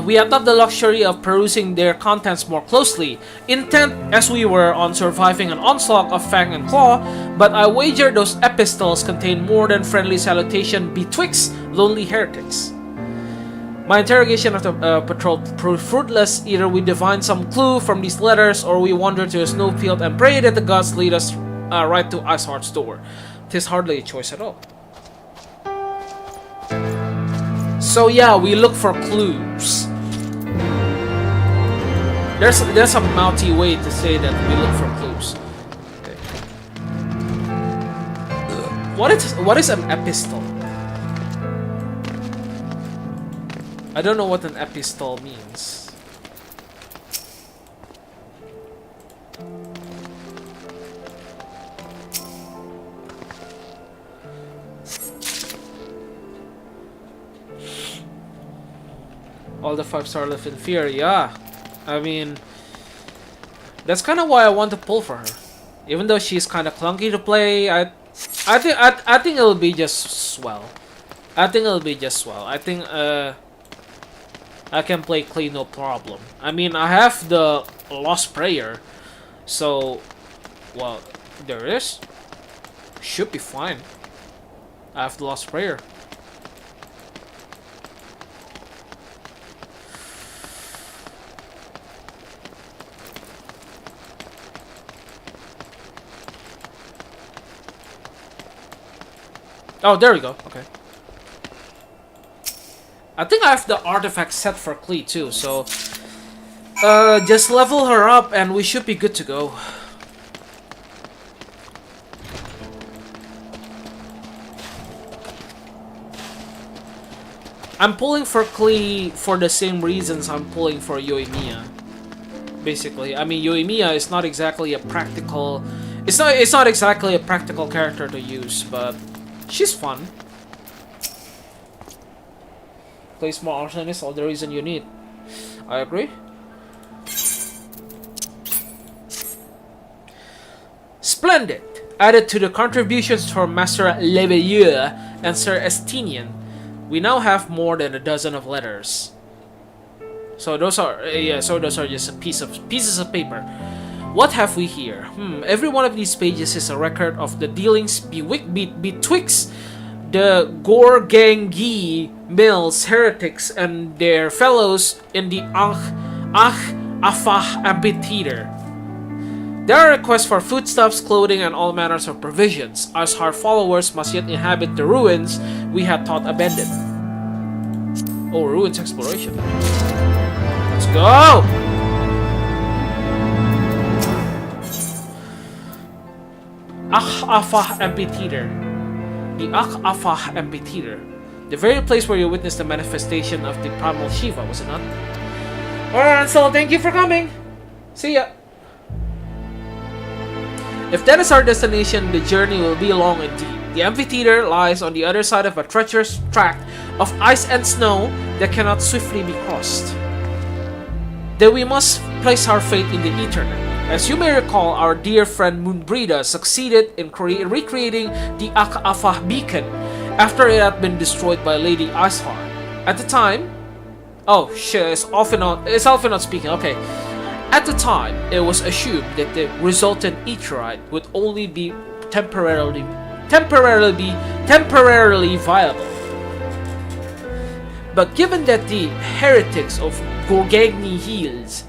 we have not the luxury of perusing their contents more closely, intent as we were on surviving an onslaught of fang and claw, but I wager those epistles contain more than friendly salutation betwixt lonely heretics. My interrogation of the patrol proved fruitless. Either we divine some clue from these letters, or we wander to a snowfield and pray that the gods lead us right to Iceheart's door. 'Tis hardly a choice at all. So yeah, we look for clues. There's a mouthy way to say that we look for clues. Okay. What is an epistle? I don't know what an epistle means. All the 5-star live in fear, yeah. I mean, that's kind of why I want to pull for her. Even though she's kind of clunky to play, I think it'll be just swell. I think I can play Clay no problem. I mean, I have the Lost Prayer, so well, there it is. Should be fine. I have the Lost Prayer. Oh, there we go. Okay. I think I have the artifact set for Klee too, so just level her up and we should be good to go. I'm pulling for Klee for the same reasons I'm pulling for Yoimiya. Basically, I mean, Yoimiya is not exactly a practical. It's not exactly a practical character to use, but she's fun. Play small arsenal is all the reason you need. I agree. Splendid! Added to the contributions from Master Leveilleur and Sir Estinian, we now have more than a dozen of letters. So those are just pieces of paper. What have we here? Every one of these pages is a record of the dealings betwixt the Gorgangi Mills heretics and their fellows in the Afah amphitheater. There are requests for foodstuffs, clothing, and all manners of provisions, as our followers must yet inhabit the ruins we had thought abandoned. Oh, ruins exploration. Let's go! Afah amphitheater. The Afah amphitheater. The very place where you witnessed the manifestation of the primal Shiva, was it not? Alright, so thank you for coming. See ya. If that is our destination, the journey will be long indeed. The amphitheater lies on the other side of a treacherous tract of ice and snow that cannot swiftly be crossed. Then we must place our faith in the Eternal. As you may recall, our dear friend Moonbrida succeeded in recreating the Afah beacon after it had been destroyed by Lady Iceheart. At the time... Oh shit, it's Alphinaud speaking, okay. At the time, it was assumed that the resultant Aetheryte would only be temporarily viable. But given that the heretics of Gorgagni Hills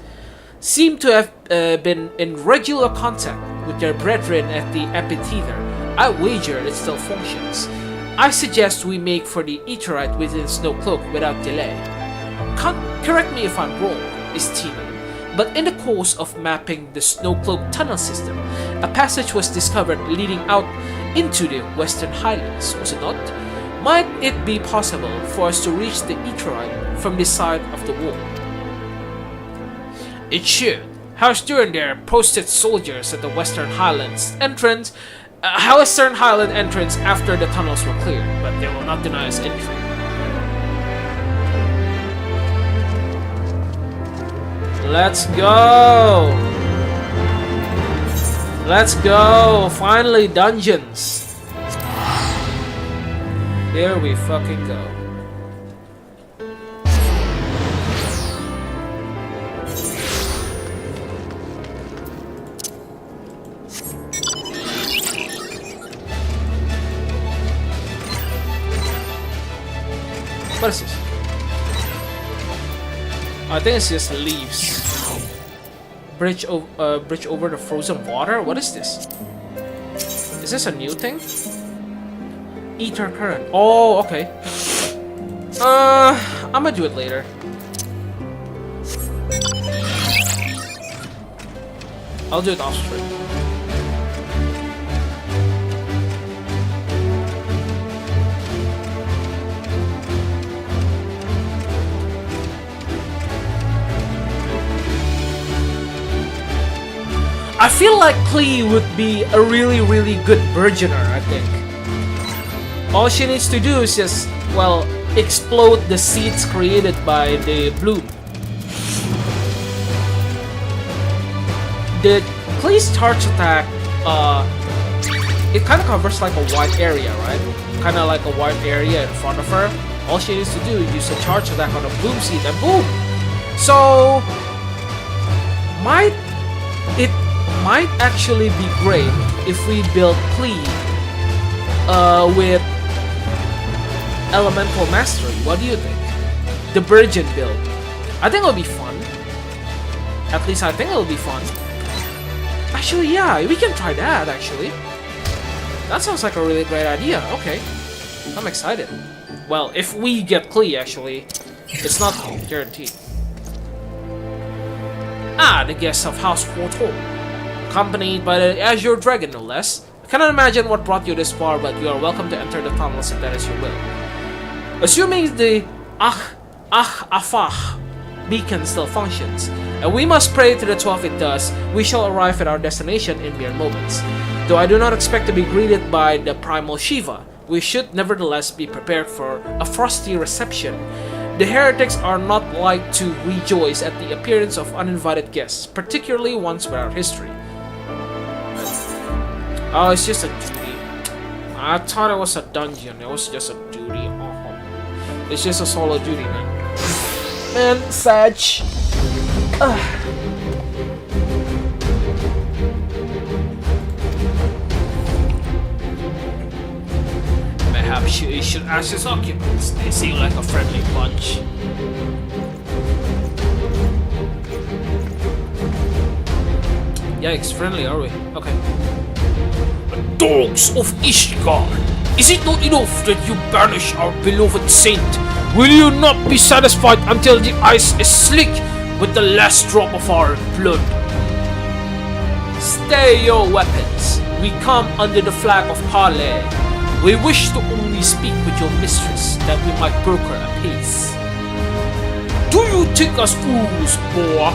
seem to have been in regular contact with their brethren at the amphitheater, I wager it still functions. I suggest we make for the Aetheryte within Snowcloak without delay. Correct me if I'm wrong, Estino, but in the course of mapping the Snowcloak tunnel system, a passage was discovered leading out into the Western Highlands, was it not? Might it be possible for us to reach the Aetheryte from this side of the wall? It should. House during there posted soldiers at the Western Highlands entrance, Western Highland entrance after the tunnels were cleared, but they will not deny us entry. Let's go! Let's go! Finally, dungeons! Here we fucking go. What is this? I think it's just leaves. Bridge over the frozen water? What is this? Is this a new thing? Ether current. Oh, okay. I'm gonna do it later. I'll do it off stream. I feel like Klee would be a really good burgeoner, I think. All she needs to do is just, well, explode the seeds created by the bloom. The Klee's charge attack, it kind of covers like a wide area, right? Kind of like a wide area in front of her. All she needs to do is use a charge attack on a bloom seed and boom! So, it might actually be great if we build Klee with Elemental Mastery. What do you think? The Virgin build. I think it'll be fun. At least I think it'll be fun. Actually, yeah, we can try that, actually. That sounds like a really great idea. Okay. I'm excited. Well, if we get Klee, actually, it's not guaranteed. Ah, the guests of House Foretold. Accompanied by the Azure Dragon, no less. I cannot imagine what brought you this far, but you are welcome to enter the tunnels if that is your will. Assuming the Afah beacon still functions, and we must pray to the 12 it does, we shall arrive at our destination in mere moments. Though I do not expect to be greeted by the primal Shiva, we should nevertheless be prepared for a frosty reception. The heretics are not like to rejoice at the appearance of uninvited guests, particularly ones without history. Oh, it's just a duty. I thought it was a dungeon. It was just a duty. Oh, it's just a solo duty, man. Man, Sag. Perhaps you should ask his occupants. They seem like a friendly bunch. Yikes, friendly are we? Okay. Dogs of Ishgard! Is it not enough that you banish our beloved saint? Will you not be satisfied until the ice is slick with the last drop of our blood? Stay your weapons. We come under the flag of parley. We wish to only speak with your mistress, that we might broker a peace. Do you take us fools, boy?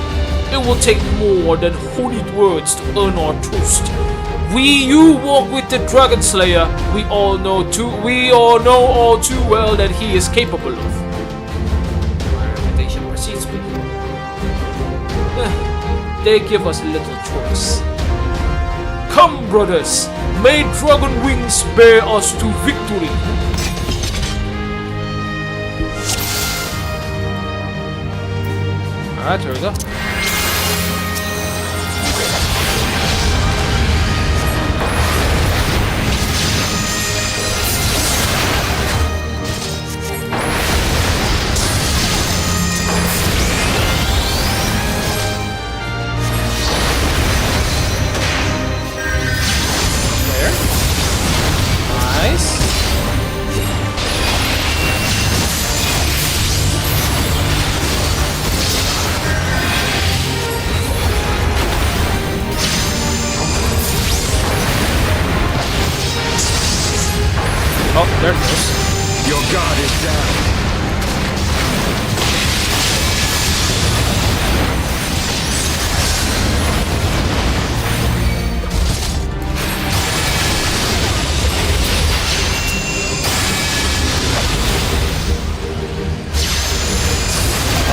It will take more than honeyed words to earn our trust. You walk with the Dragon Slayer. We all know all too well that he is capable of. My reputation precedes me. They give us little choice. Come, brothers, may dragon wings bear us to victory. Alright, here we go. Oh, there it goes. Your guard is down.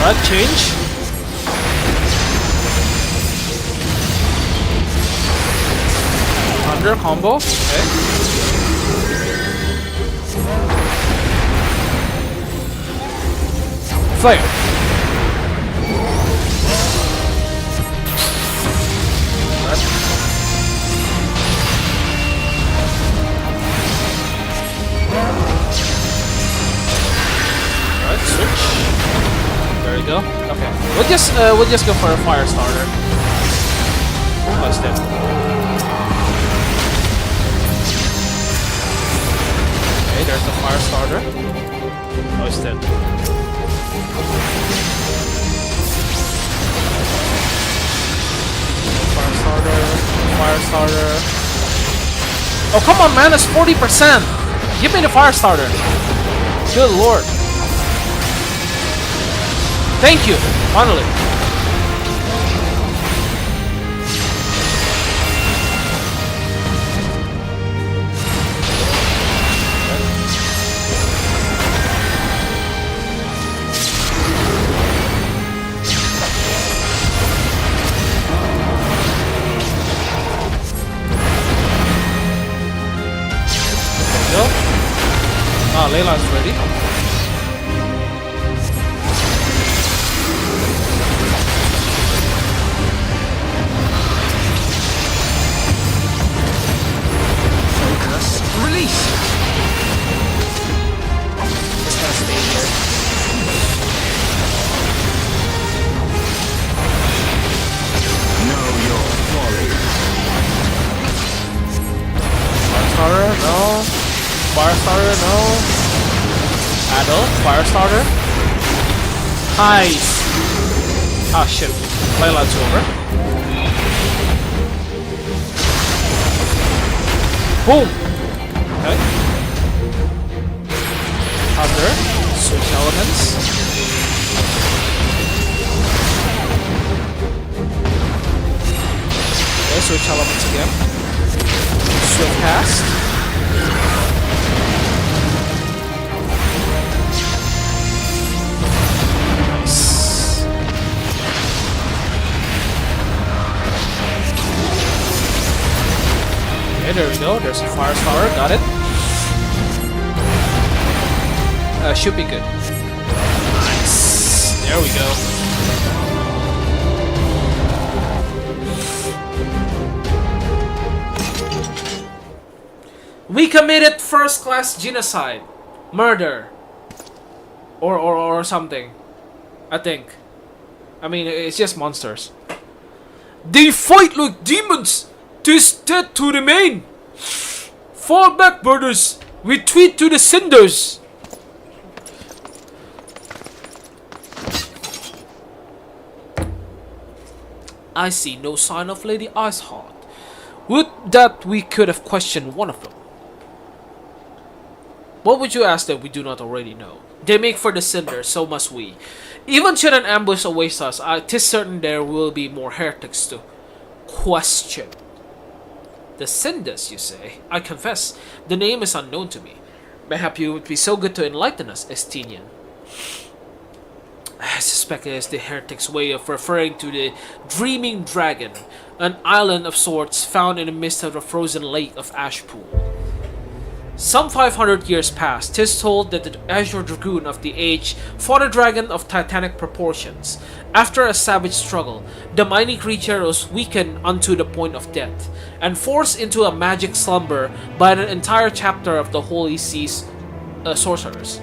Alright, change. Thunder combo. Okay. Flare. Alright. we go. Okay, we'll just go for a fire starter. Almost dead. Okay, there's the fire starter. Almost dead. Fire starter. Fire starter. Oh come on, man! It's 40%. Give me the fire starter. Good lord. Thank you. Finally. Ah, Layla's ready. Focus. Release. Just gonna stay here. Know your folly. Fire starter, no. Fire starter, no. Adult, fire starter. Nice. Ah shit. Layla's over. Boom. Okay. Thunder. Switch elements. Okay, switch elements again. Swift cast. Okay, there we go. There's a fire starter. Got it. Should be good. Nice. There we go. We committed first-class genocide, murder, or something. I think. I mean, it's just monsters. They fight like demons. 'Tis dead to remain. Fall back, brothers. Retreat to the cinders. I see no sign of Lady Iceheart. Would that we could have questioned one of them. What would you ask that we do not already know? They make for the cinders, so must we. Even should an ambush await us, 'tis certain there will be more heretics to question. The cinders, you say? I confess, the name is unknown to me. Mayhap you would be so good to enlighten us, Estinian. I suspect it is the heretics' way of referring to the Dreaming Dragon, an island of sorts found in the midst of the frozen lake of Ashpool. Some 500 years past, 'tis told that the Azure Dragoon of the age fought a dragon of titanic proportions. After a savage struggle, the mighty creature was weakened unto the point of death, and forced into a magic slumber by an entire chapter of the Holy Sea's sorcerers.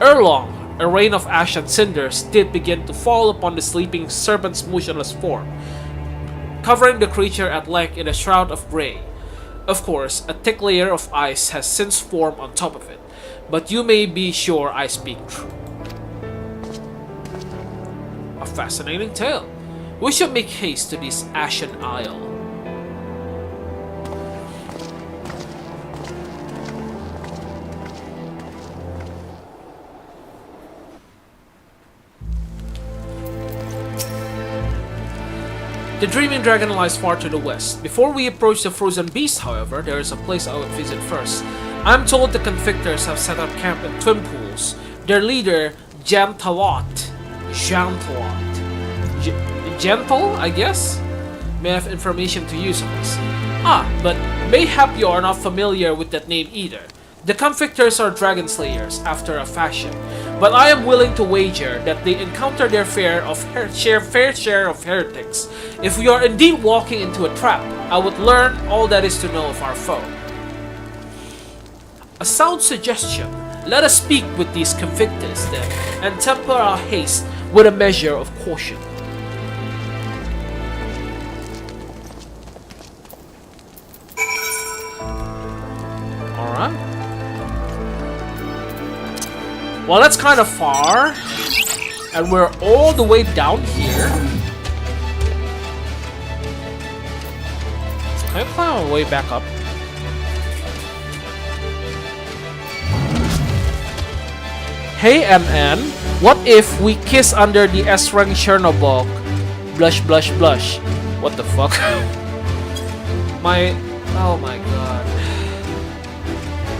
Ere long, a rain of ash and cinders did begin to fall upon the sleeping serpent's motionless form, covering the creature at length in a shroud of grey. Of course, a thick layer of ice has since formed on top of it, but you may be sure I speak true. A fascinating tale. We should make haste to this Ashen Isle. The Dreaming Dragon lies far to the west. Before we approach the Frozen Beast, however, there is a place I would visit first. I'm told the Convictors have set up camp in Twin Pools. Their leader, Jantalot, Gentle, I guess, may have information to use on us. But mayhap you are not familiar with that name either. The Convictors are dragon slayers, after a fashion, but I am willing to wager that they encounter their fair share of heretics. If we are indeed walking into a trap, I would learn all that is to know of our foe. A sound suggestion. Let us speak with these Convictors then, and temper our haste with a measure of caution. Alright. Well, that's kind of far. And we're all the way down here. Can I climb my way back up? Hey MN, what if we kiss under the S-rank Chernobog? Blush, blush, blush. What the fuck? Oh my god.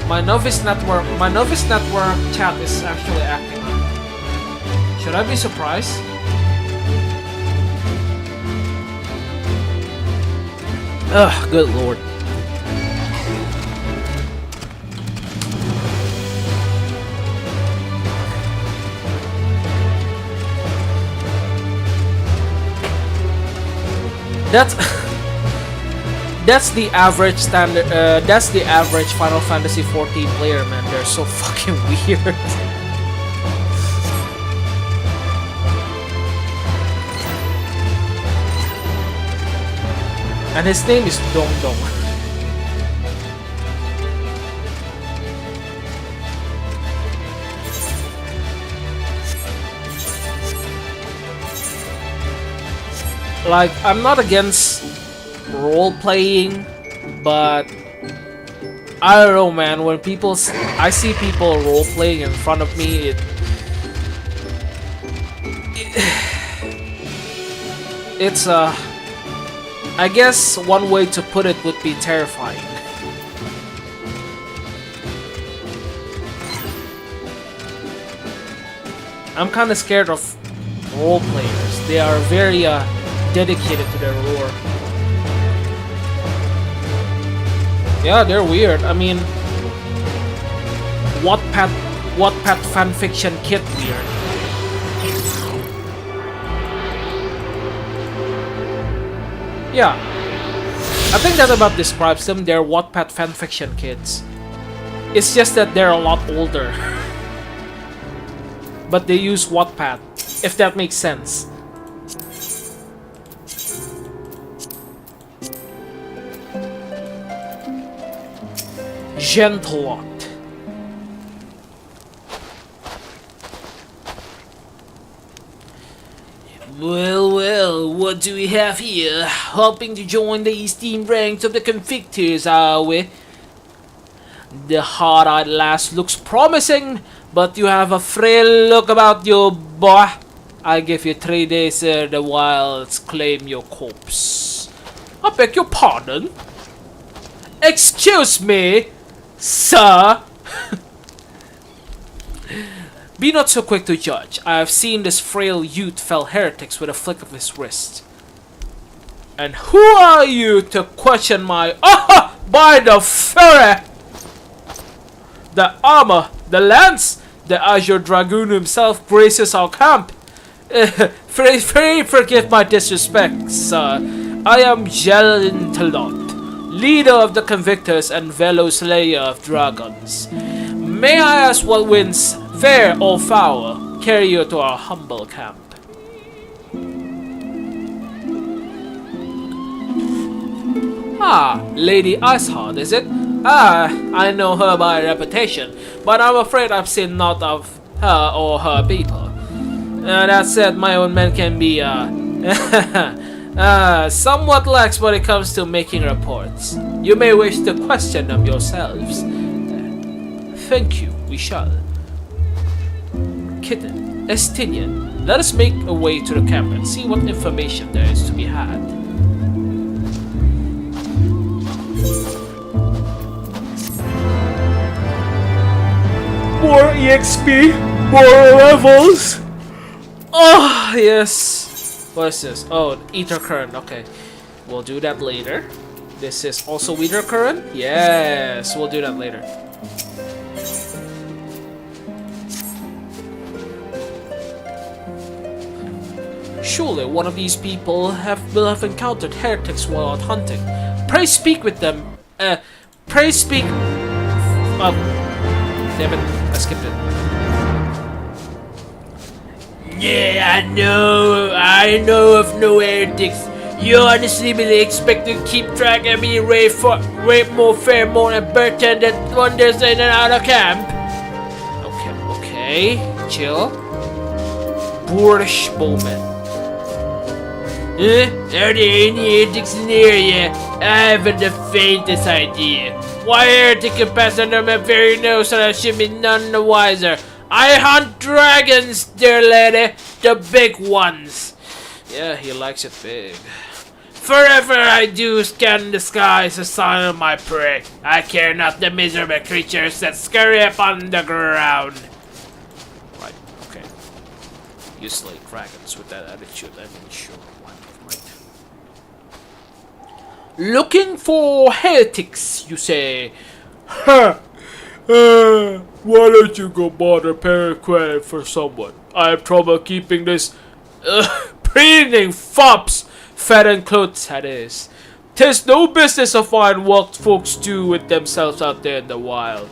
My novice network chat is actually acting up. Should I be surprised? Ugh, good lord. That's the average standard. That's the average Final Fantasy XIV player, man. They're so fucking weird. And his name is Dong Dong. Like, I'm not against role-playing, but I don't know, man. When I see people role-playing in front of me, it's I guess one way to put it would be terrifying. I'm kind of scared of role players. They are very dedicated to their lore. Yeah, they're weird. I mean, Wattpad fanfiction kit weird. Yeah, I think that about describes them. They're Wattpad fanfiction kids. It's just that they're a lot older. But they use Wattpad, if that makes sense. Gentlelot. Well, what do we have here? Hoping to join the esteemed ranks of the convictors, are we? The hard-eyed lass looks promising, but you have a frail look about you, boy. I give you 3 days ere the wilds claim your corpse. I beg your pardon? Excuse me, sir? Be not so quick to judge. I have seen this frail youth fell heretics with a flick of his wrist. And who are you to question my... Ah! By the fury! The armor, the lance, the Azure Dragoon himself graces our camp. Forgive my disrespect, sir. I am Gentlelot, leader of the Convictors and fellow slayer of dragons. May I ask what winds, fair or foul, carry you to our humble camp? Ah, Lady Iceheart, is it? Ah, I know her by reputation, but I'm afraid I've seen naught of her or her people. That said, my own men can be, somewhat lax when it comes to making reports. You may wish to question them yourselves. Thank you, we shall. Kitten, Estinian, let us make a way to the camp and see what information there is to be had. More EXP, more levels. Oh, yes. What is this? Oh, Ether Current. Okay. We'll do that later. This is also Ether Current? Yes, we'll do that later. Surely one of these people will have encountered heretics while out hunting. Pray speak with them. Pray speak... Damn it, I skipped it. Yeah, I know of no heretics. You honestly really expect to keep track of me way more Fairmont and Burton that wanders in and out of camp? Okay, chill. Boorish moment. Are there any heretics in the area? I haven't the faintest idea. Why heretic can pass under my very nose and I should be none the wiser? I hunt dragons, dear lady, the big ones. Yeah, he likes it big. Forever I do scan the skies to sign of my prey. I care not the miserable creatures that scurry upon the ground. Right, okay. You slay dragons with that attitude, I mean, sure, right. Looking for heretics, you say? Huh. Why don't you go bother paying credit for someone? I have trouble keeping this breathing fops fed and clothes, that is. 'Tis no business of mine what folks do with themselves out there in the wild.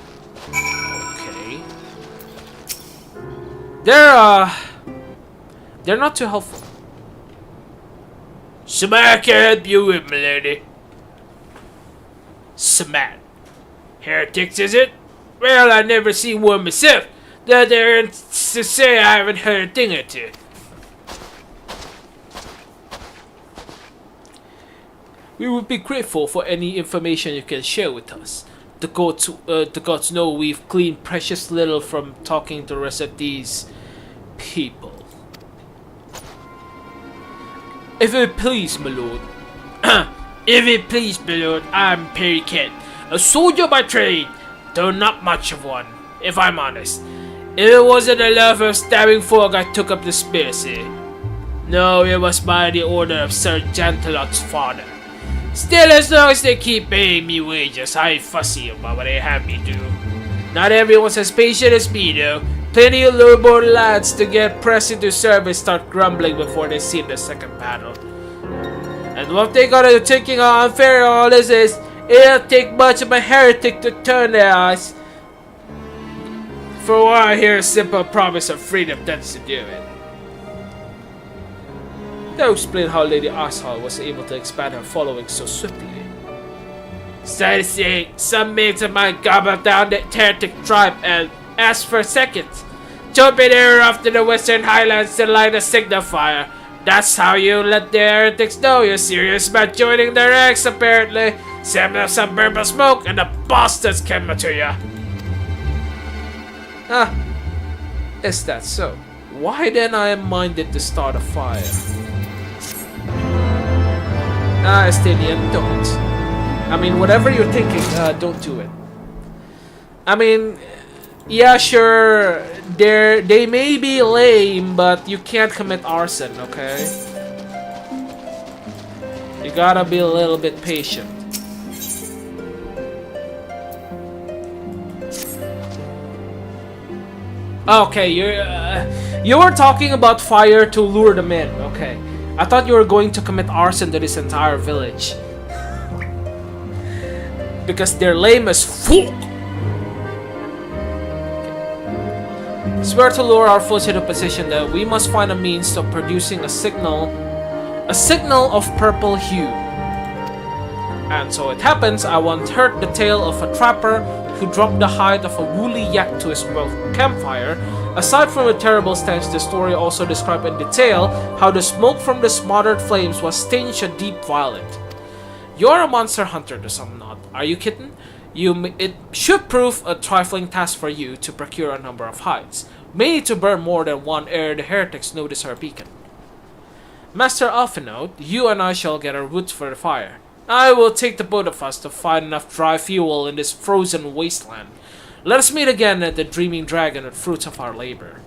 Okay. They're not too helpful. Something I can help you with, milady. Smat. Heretics, is it? Well, I never seen one myself. That there to say I haven't heard a thing or two. We would be grateful for any information you can share with us. The gods know we've gleaned precious little from talking to the rest of these people. If it please, my lord. If it please, my lord, I'm Perry Kent, a soldier by trade, though not much of one, if I'm honest. If it wasn't a love of stabbing folk, I took up the conspiracy. No, it was by the order of Sir Jantelot's father. Still, as long as they keep paying me wages, I ain't fussy about what they have me do. Not everyone's as patient as me, though. Plenty of low-born lads to get pressed into service start grumbling before they see the second battle. And what they got to thinking how unfair all this is, it'll take much of a heretic to turn their eyes. For what I hear a simple promise of freedom tends to do it. That would explain how Lady Ashal was able to expand her following so swiftly. Sad to say, some mates of mine gobbled down the heretic tribe and asked for seconds. Jumping there off to the western highlands to light a signal fire. That's how you let the heretics know you're serious about joining their ranks, apparently. Send them some purple smoke and the bastards come to ya. Ah, is that so? Why then I am minded to start a fire? Estinian, don't. I mean, whatever you're thinking, don't do it. I mean, yeah, sure, they may be lame, but you can't commit arson, okay? You gotta be a little bit patient. Okay, you were talking about fire to lure them in, okay. I thought you were going to commit arson to this entire village. Because they're lame as fuck! Swear to lure our foes into position that we must find a means of producing a signal of purple hue. And so it happens, I once heard the tale of a trapper who dropped the hide of a woolly yak to his campfire. Aside from the terrible stench, the story also described in detail how the smoke from the smothered flames was tinged a deep violet. You're a monster hunter to some not, are you, Kitten? It should prove a trifling task for you to procure a number of hides. May need to burn more than one ere the heretics notice our beacon. Master Alphinaud, you and I shall get our wood for the fire. I will take the both of us to find enough dry fuel in this frozen wasteland. Let us meet again at the Dreaming Dragon with fruits of our labor.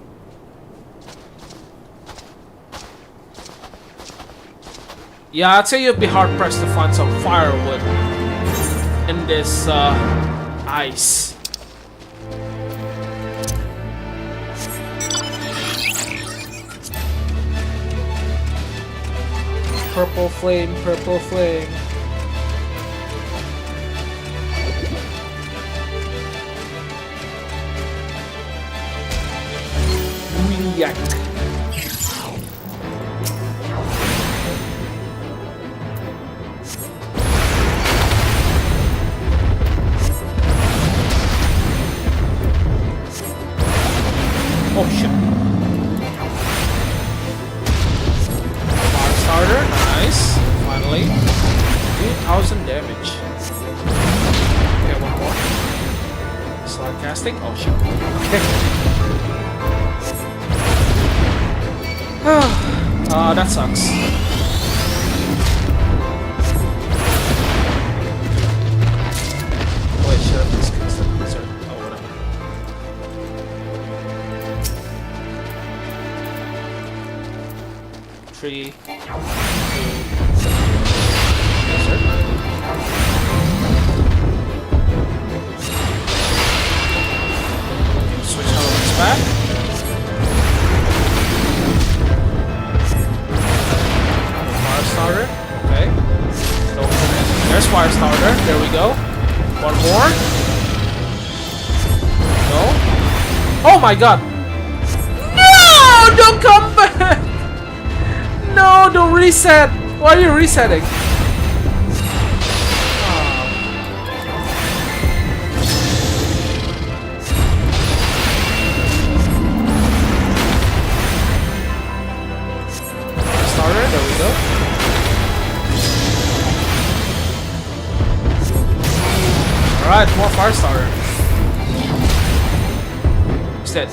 Yeah, I'd say you'd be hard-pressed to find some firewood in this ice. Purple flame, purple flame. Yak. Oh shit. Fire starter, nice. Finally. 2,000 damage. Okay, one more. Slide casting. Oh shit. Okay. That sucks. Wait, should I please cast it? Sorry. Oh, whatever. Three, two, yes, sir. Okay, switch elements back. Fire starter. Okay. There's fire starter. There we go. One more. No. Oh my god. No! Don't come back! No, don't reset! Why are you resetting? Starter, there we go. Alright, more fire starter. Who's dead?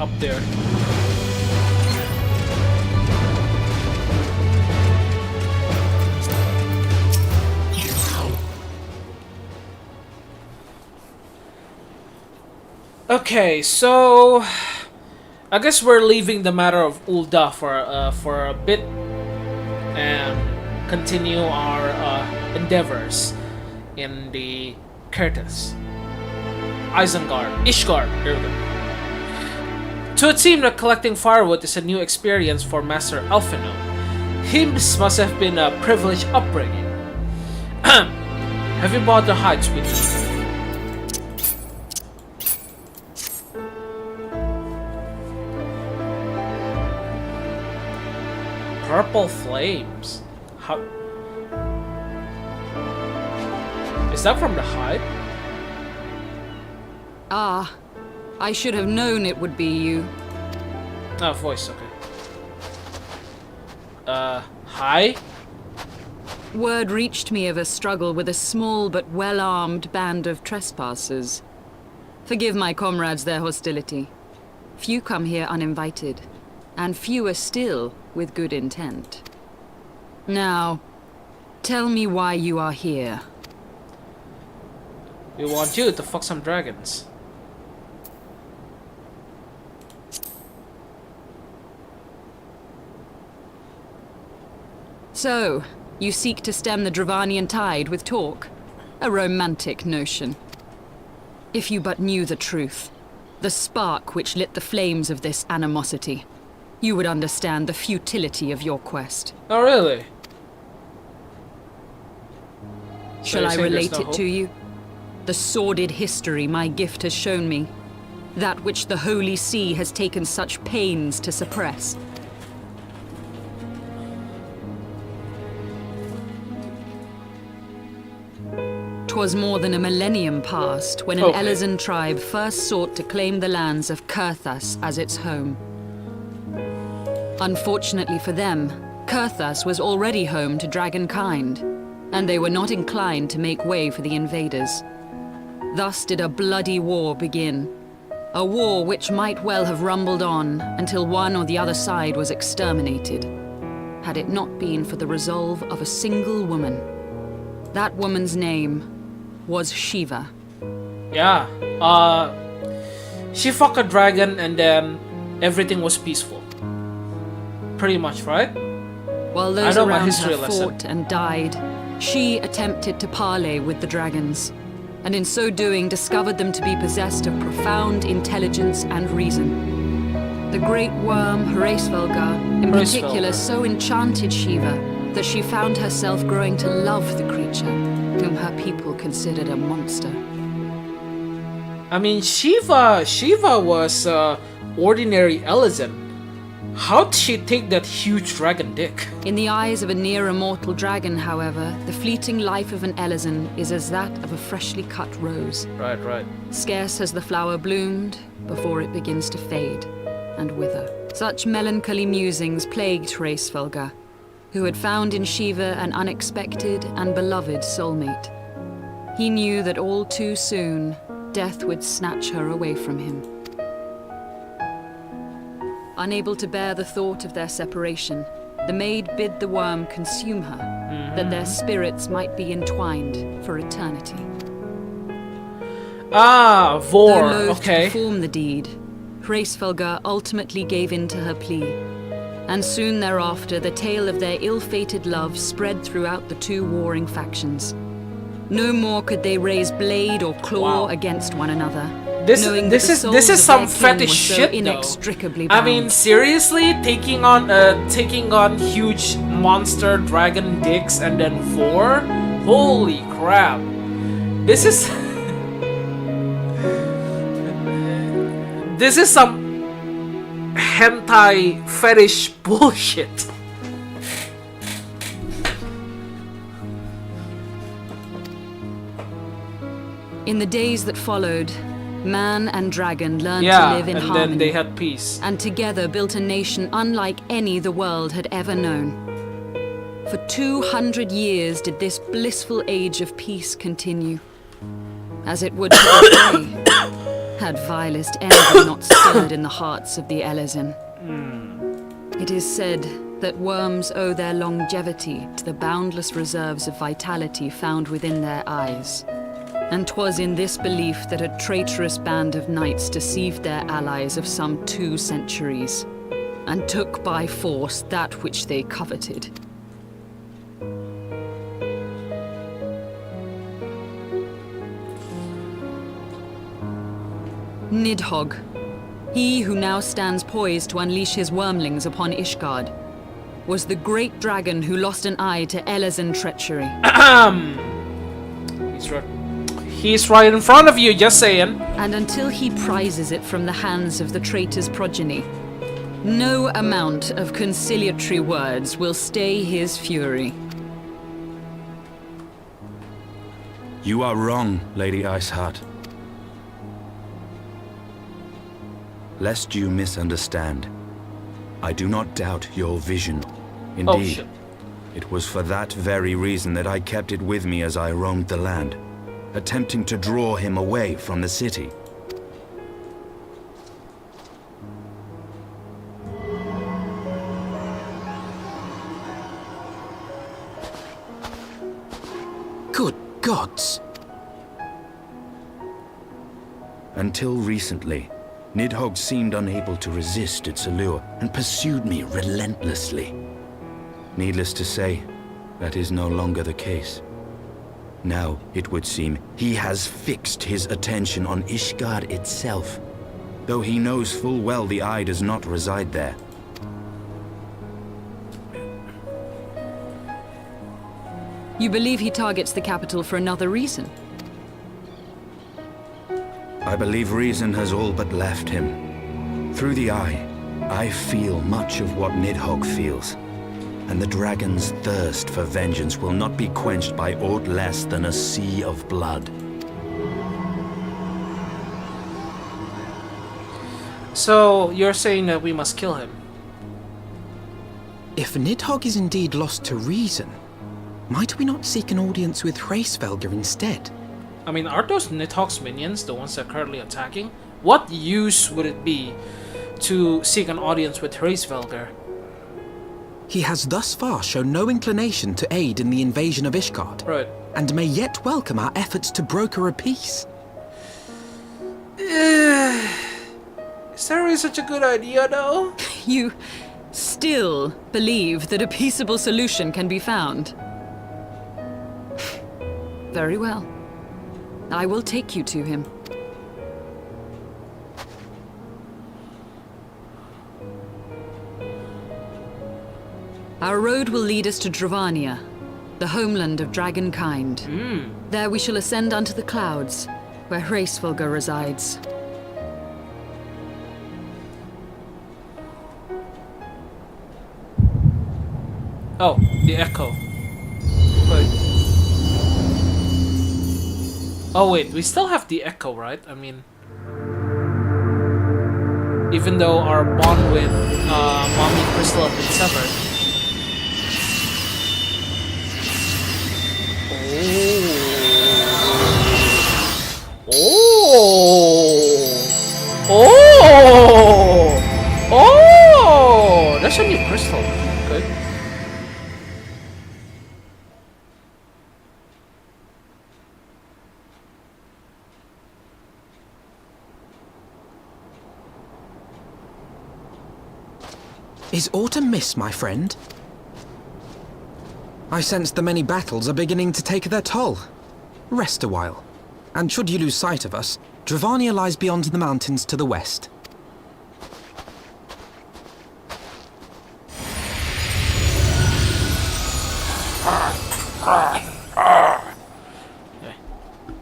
Up there. Okay, so I guess we're leaving the matter of Ul'dah for a bit and continue our endeavors in the Kurtas. Ishgard, there we go. To it seemed that collecting firewood is a new experience for Master Alphino. His must have been a privileged upbringing. Have you bought the hides we need? Purple flames. How? Is that from the hide? Ah, I should have known it would be you. Oh, voice, okay. Hi? Word reached me of a struggle with a small but well-armed band of trespassers. Forgive my comrades their hostility. Few come here uninvited, and fewer still with good intent. Now, tell me why you are here. We want you to fuck some dragons. So, you seek to stem the Dravanian tide with talk? A romantic notion. If you but knew the truth, the spark which lit the flames of this animosity, you would understand the futility of your quest. Oh, really? Shall I relate it to you? The sordid history my gift has shown me. That which the Holy See has taken such pains to suppress. 'Twas more than a millennium past when an Elizan tribe first sought to claim the lands of Kurthas as its home. Unfortunately for them, Kurthas was already home to dragonkind, and they were not inclined to make way for the invaders. Thus did a bloody war begin. A war which might well have rumbled on until one or the other side was exterminated, had it not been for the resolve of a single woman. That woman's name was Shiva. Yeah. She fucked a dragon and then everything was peaceful. Pretty much, right? While those around her fought and died, she attempted to parley with the dragons, and in so doing discovered them to be possessed of profound intelligence and reason. The great worm, Heavensward, in particular, so enchanted Shiva that she found herself growing to love the creature, whom her people considered a monster. I mean, Shiva was ordinary Elysian. How'd she take that huge dragon dick? In the eyes of a near-immortal dragon, however, the fleeting life of an Elysian is as that of a freshly cut rose. Right. Scarce has the flower bloomed before it begins to fade and wither. Such melancholy musings plagued Heavensward, who had found in Shiva an unexpected and beloved soulmate. He knew that all too soon, death would snatch her away from him. Unable to bear the thought of their separation, the maid bid the worm consume her, that their spirits might be entwined for eternity. Ah, Vor, Though loath okay. to perform the deed, Heavensward ultimately gave in to her plea, and soon thereafter the tale of their ill-fated love spread throughout the two warring factions. No more could they raise blade or claw against one another. This is some fetish shit though. I mean, seriously, taking on huge monster dragon dicks and then Vor? Holy crap! This is this is some hentai fetish bullshit. In the days that followed, man and dragon learned to live in harmony. And then they had peace. And together built a nation unlike any the world had ever known. For 200 years did this blissful age of peace continue. As it would to this day, had vilest envy not stirred in the hearts of the Elysian. It is said that worms owe their longevity to the boundless reserves of vitality found within their eyes. And 'twas in this belief that a traitorous band of knights deceived their allies of some 2 centuries, and took by force that which they coveted. Nidhogg, he who now stands poised to unleash his wormlings upon Ishgard, was the great dragon who lost an eye to Elysian treachery. He's right in front of you, just saying. And until he prizes it from the hands of the traitor's progeny, no amount of conciliatory words will stay his fury. You are wrong, Lady Iceheart. Lest you misunderstand, I do not doubt your vision. Indeed, it was for that very reason that I kept it with me as I roamed the land, attempting to draw him away from the city. Good gods! Until recently, Nidhogg seemed unable to resist its allure and pursued me relentlessly. Needless to say, that is no longer the case. Now, it would seem, he has fixed his attention on Ishgard itself, though he knows full well the eye does not reside there. You believe he targets the capital for another reason? I believe reason has all but left him. Through the eye, I feel much of what Nidhogg feels, and the dragon's thirst for vengeance will not be quenched by aught less than a sea of blood. So, you're saying that we must kill him? If Nidhogg is indeed lost to reason, might we not seek an audience with Heavensward instead? I mean, are those Nidhogg's minions the ones that are currently attacking? What use would it be to seek an audience with Heavensward? He has thus far shown no inclination to aid in the invasion of Ishgard, Right. and may yet welcome our efforts to broker a peace. Is that really such a good idea, though? You still believe that a peaceable solution can be found? Very well. I will take you to him. Our road will lead us to Dravania, the homeland of dragonkind. There we shall ascend unto the clouds, where Hraesvelga resides. Oh, the echo. Wait. Oh wait, we still have the echo, right? I mean, even though our bond with Mommy Crystal have been severed. Oh! That's a new crystal. Okay. Is autumn mist, my friend? I sense the many battles are beginning to take their toll. Rest a while, and should you lose sight of us, Dravania lies beyond the mountains to the west.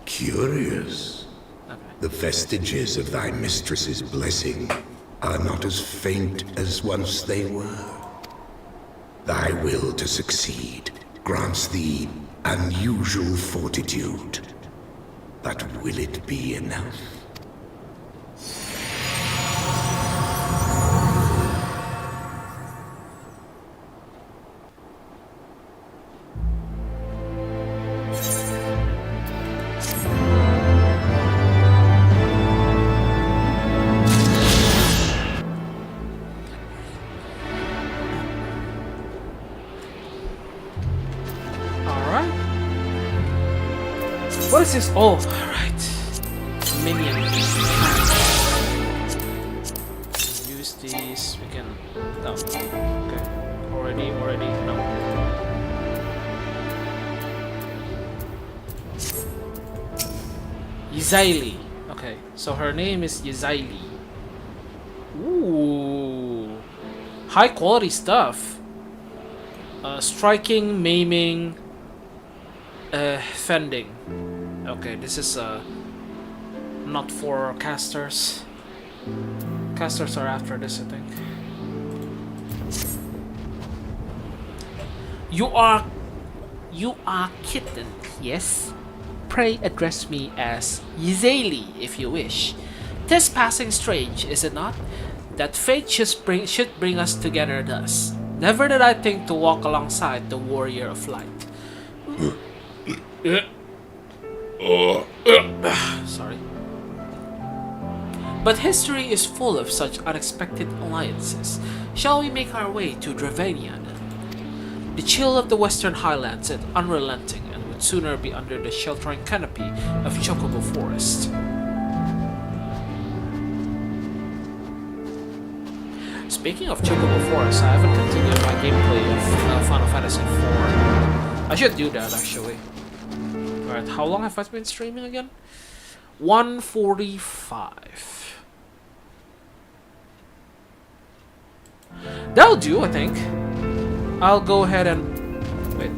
Curious. The vestiges of thy mistress's blessing are not as faint as once they were. Thy will to succeed grants thee unusual fortitude. But will it be enough? What is this? Oh, alright. Minion. Use these. We can. No. Okay. Already. No. Yzaili. Okay. So her name is Yzaili. Ooh. High quality stuff. Striking, maiming, fending. Okay, this is not for casters. Casters are after this, I think. You are Kitten, yes? Pray address me as Yzaili if you wish. 'Tis passing strange, is it not? That fate should bring us together thus. Never did I think to walk alongside the warrior of light. Sorry. But history is full of such unexpected alliances. Shall we make our way to Dravania then? The chill of the western highlands is unrelenting and would sooner be under the sheltering canopy of Chocobo Forest. Speaking of Chocobo Forest, I haven't continued my gameplay of Final Fantasy IV. I should do that actually. Alright, how long have I been streaming again? 1:45. That'll do, I think. I'll go ahead and... Wait,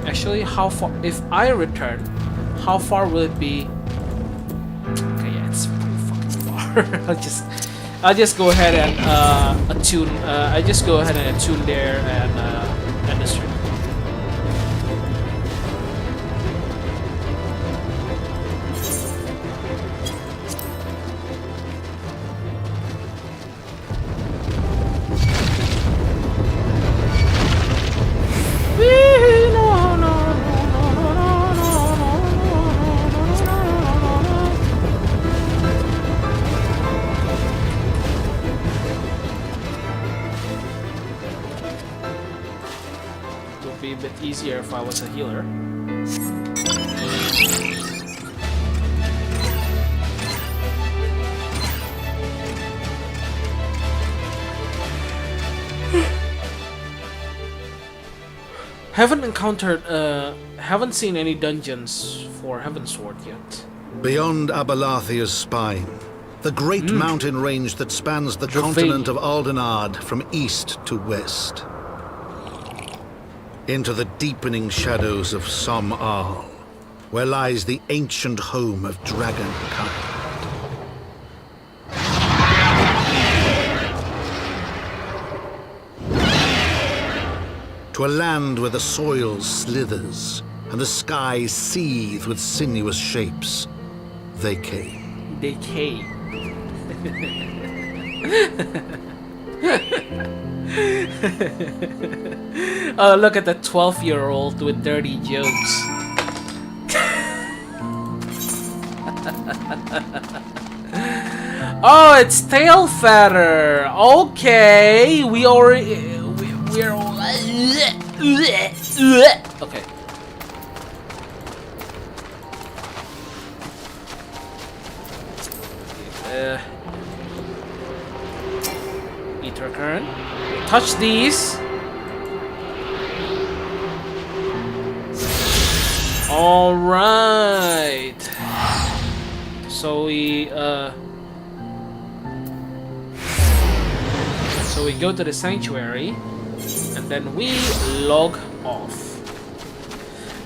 Actually, how far... If I return, how far will it be? Okay, yeah, it's pretty fucking far. I'll just go ahead and attune... I just go ahead and attune there and end the stream. I was a healer. Haven't seen any dungeons for Heavensward yet. Beyond Abalathia's spine, the great mountain range that spans the continent of Aldenard from east to west. Into the deepening shadows of Som-Al, where lies the ancient home of dragonkind. To a land where the soil slithers and the skies seethe with sinuous shapes, they came. They came. Oh, look at the 12-year-old with dirty jokes. Oh, it's tail feather. Okay, we already we're okay. Ether current. Touch these. All right. So we go to the sanctuary, and then we log off.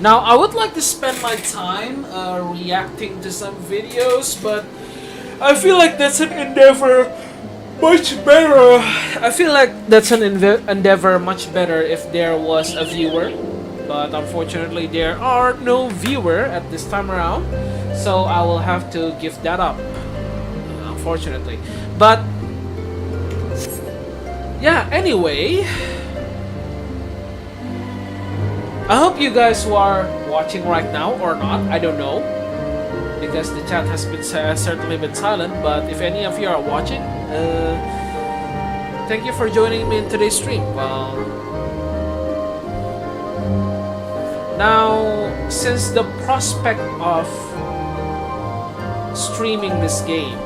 Now, I would like to spend my time reacting to some videos, but I feel like that's an endeavor much better. I feel like that's an endeavor much better if there was a viewer, but unfortunately there are no viewer at this time around, so I will have to give that up, unfortunately. But yeah, anyway, I hope you guys who are watching right now or not, I don't know, because the chat has been certainly been silent, but if any of you are watching, thank you for joining me in today's stream. Well, now, since the prospect of streaming this game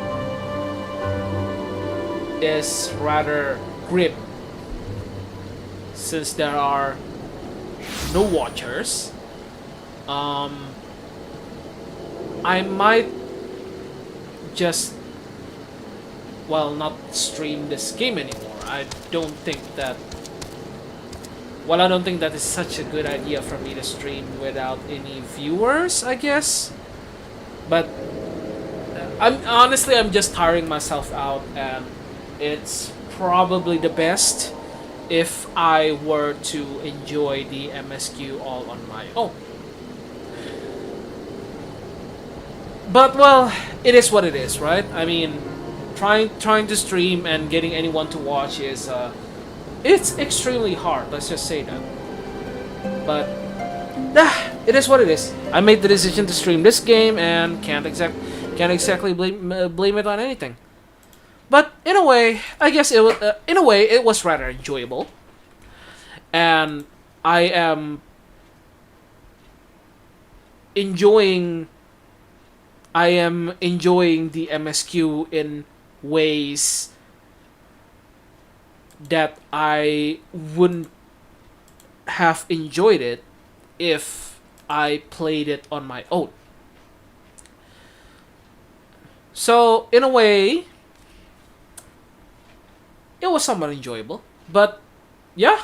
is rather grim, since there are no watchers, I might just, well, not stream this game anymore. I don't think that is such a good idea for me to stream without any viewers, I guess. But I'm just tiring myself out, and it's probably the best if I were to enjoy the MSQ all on my own. But well, it is what it is, right? I mean, trying to stream and getting anyone to watch is it's extremely hard. Let's just say that. But it is what it is. I made the decision to stream this game and can't exactly blame it on anything. But in a way, I guess it was rather enjoyable, and I am enjoying the MSQ in ways that I wouldn't have enjoyed it if I played it on my own. So in a way, it was somewhat enjoyable. But yeah,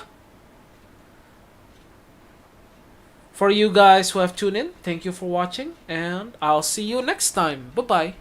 for you guys who have tuned in, thank you for watching, and I'll see you next time. Bye bye.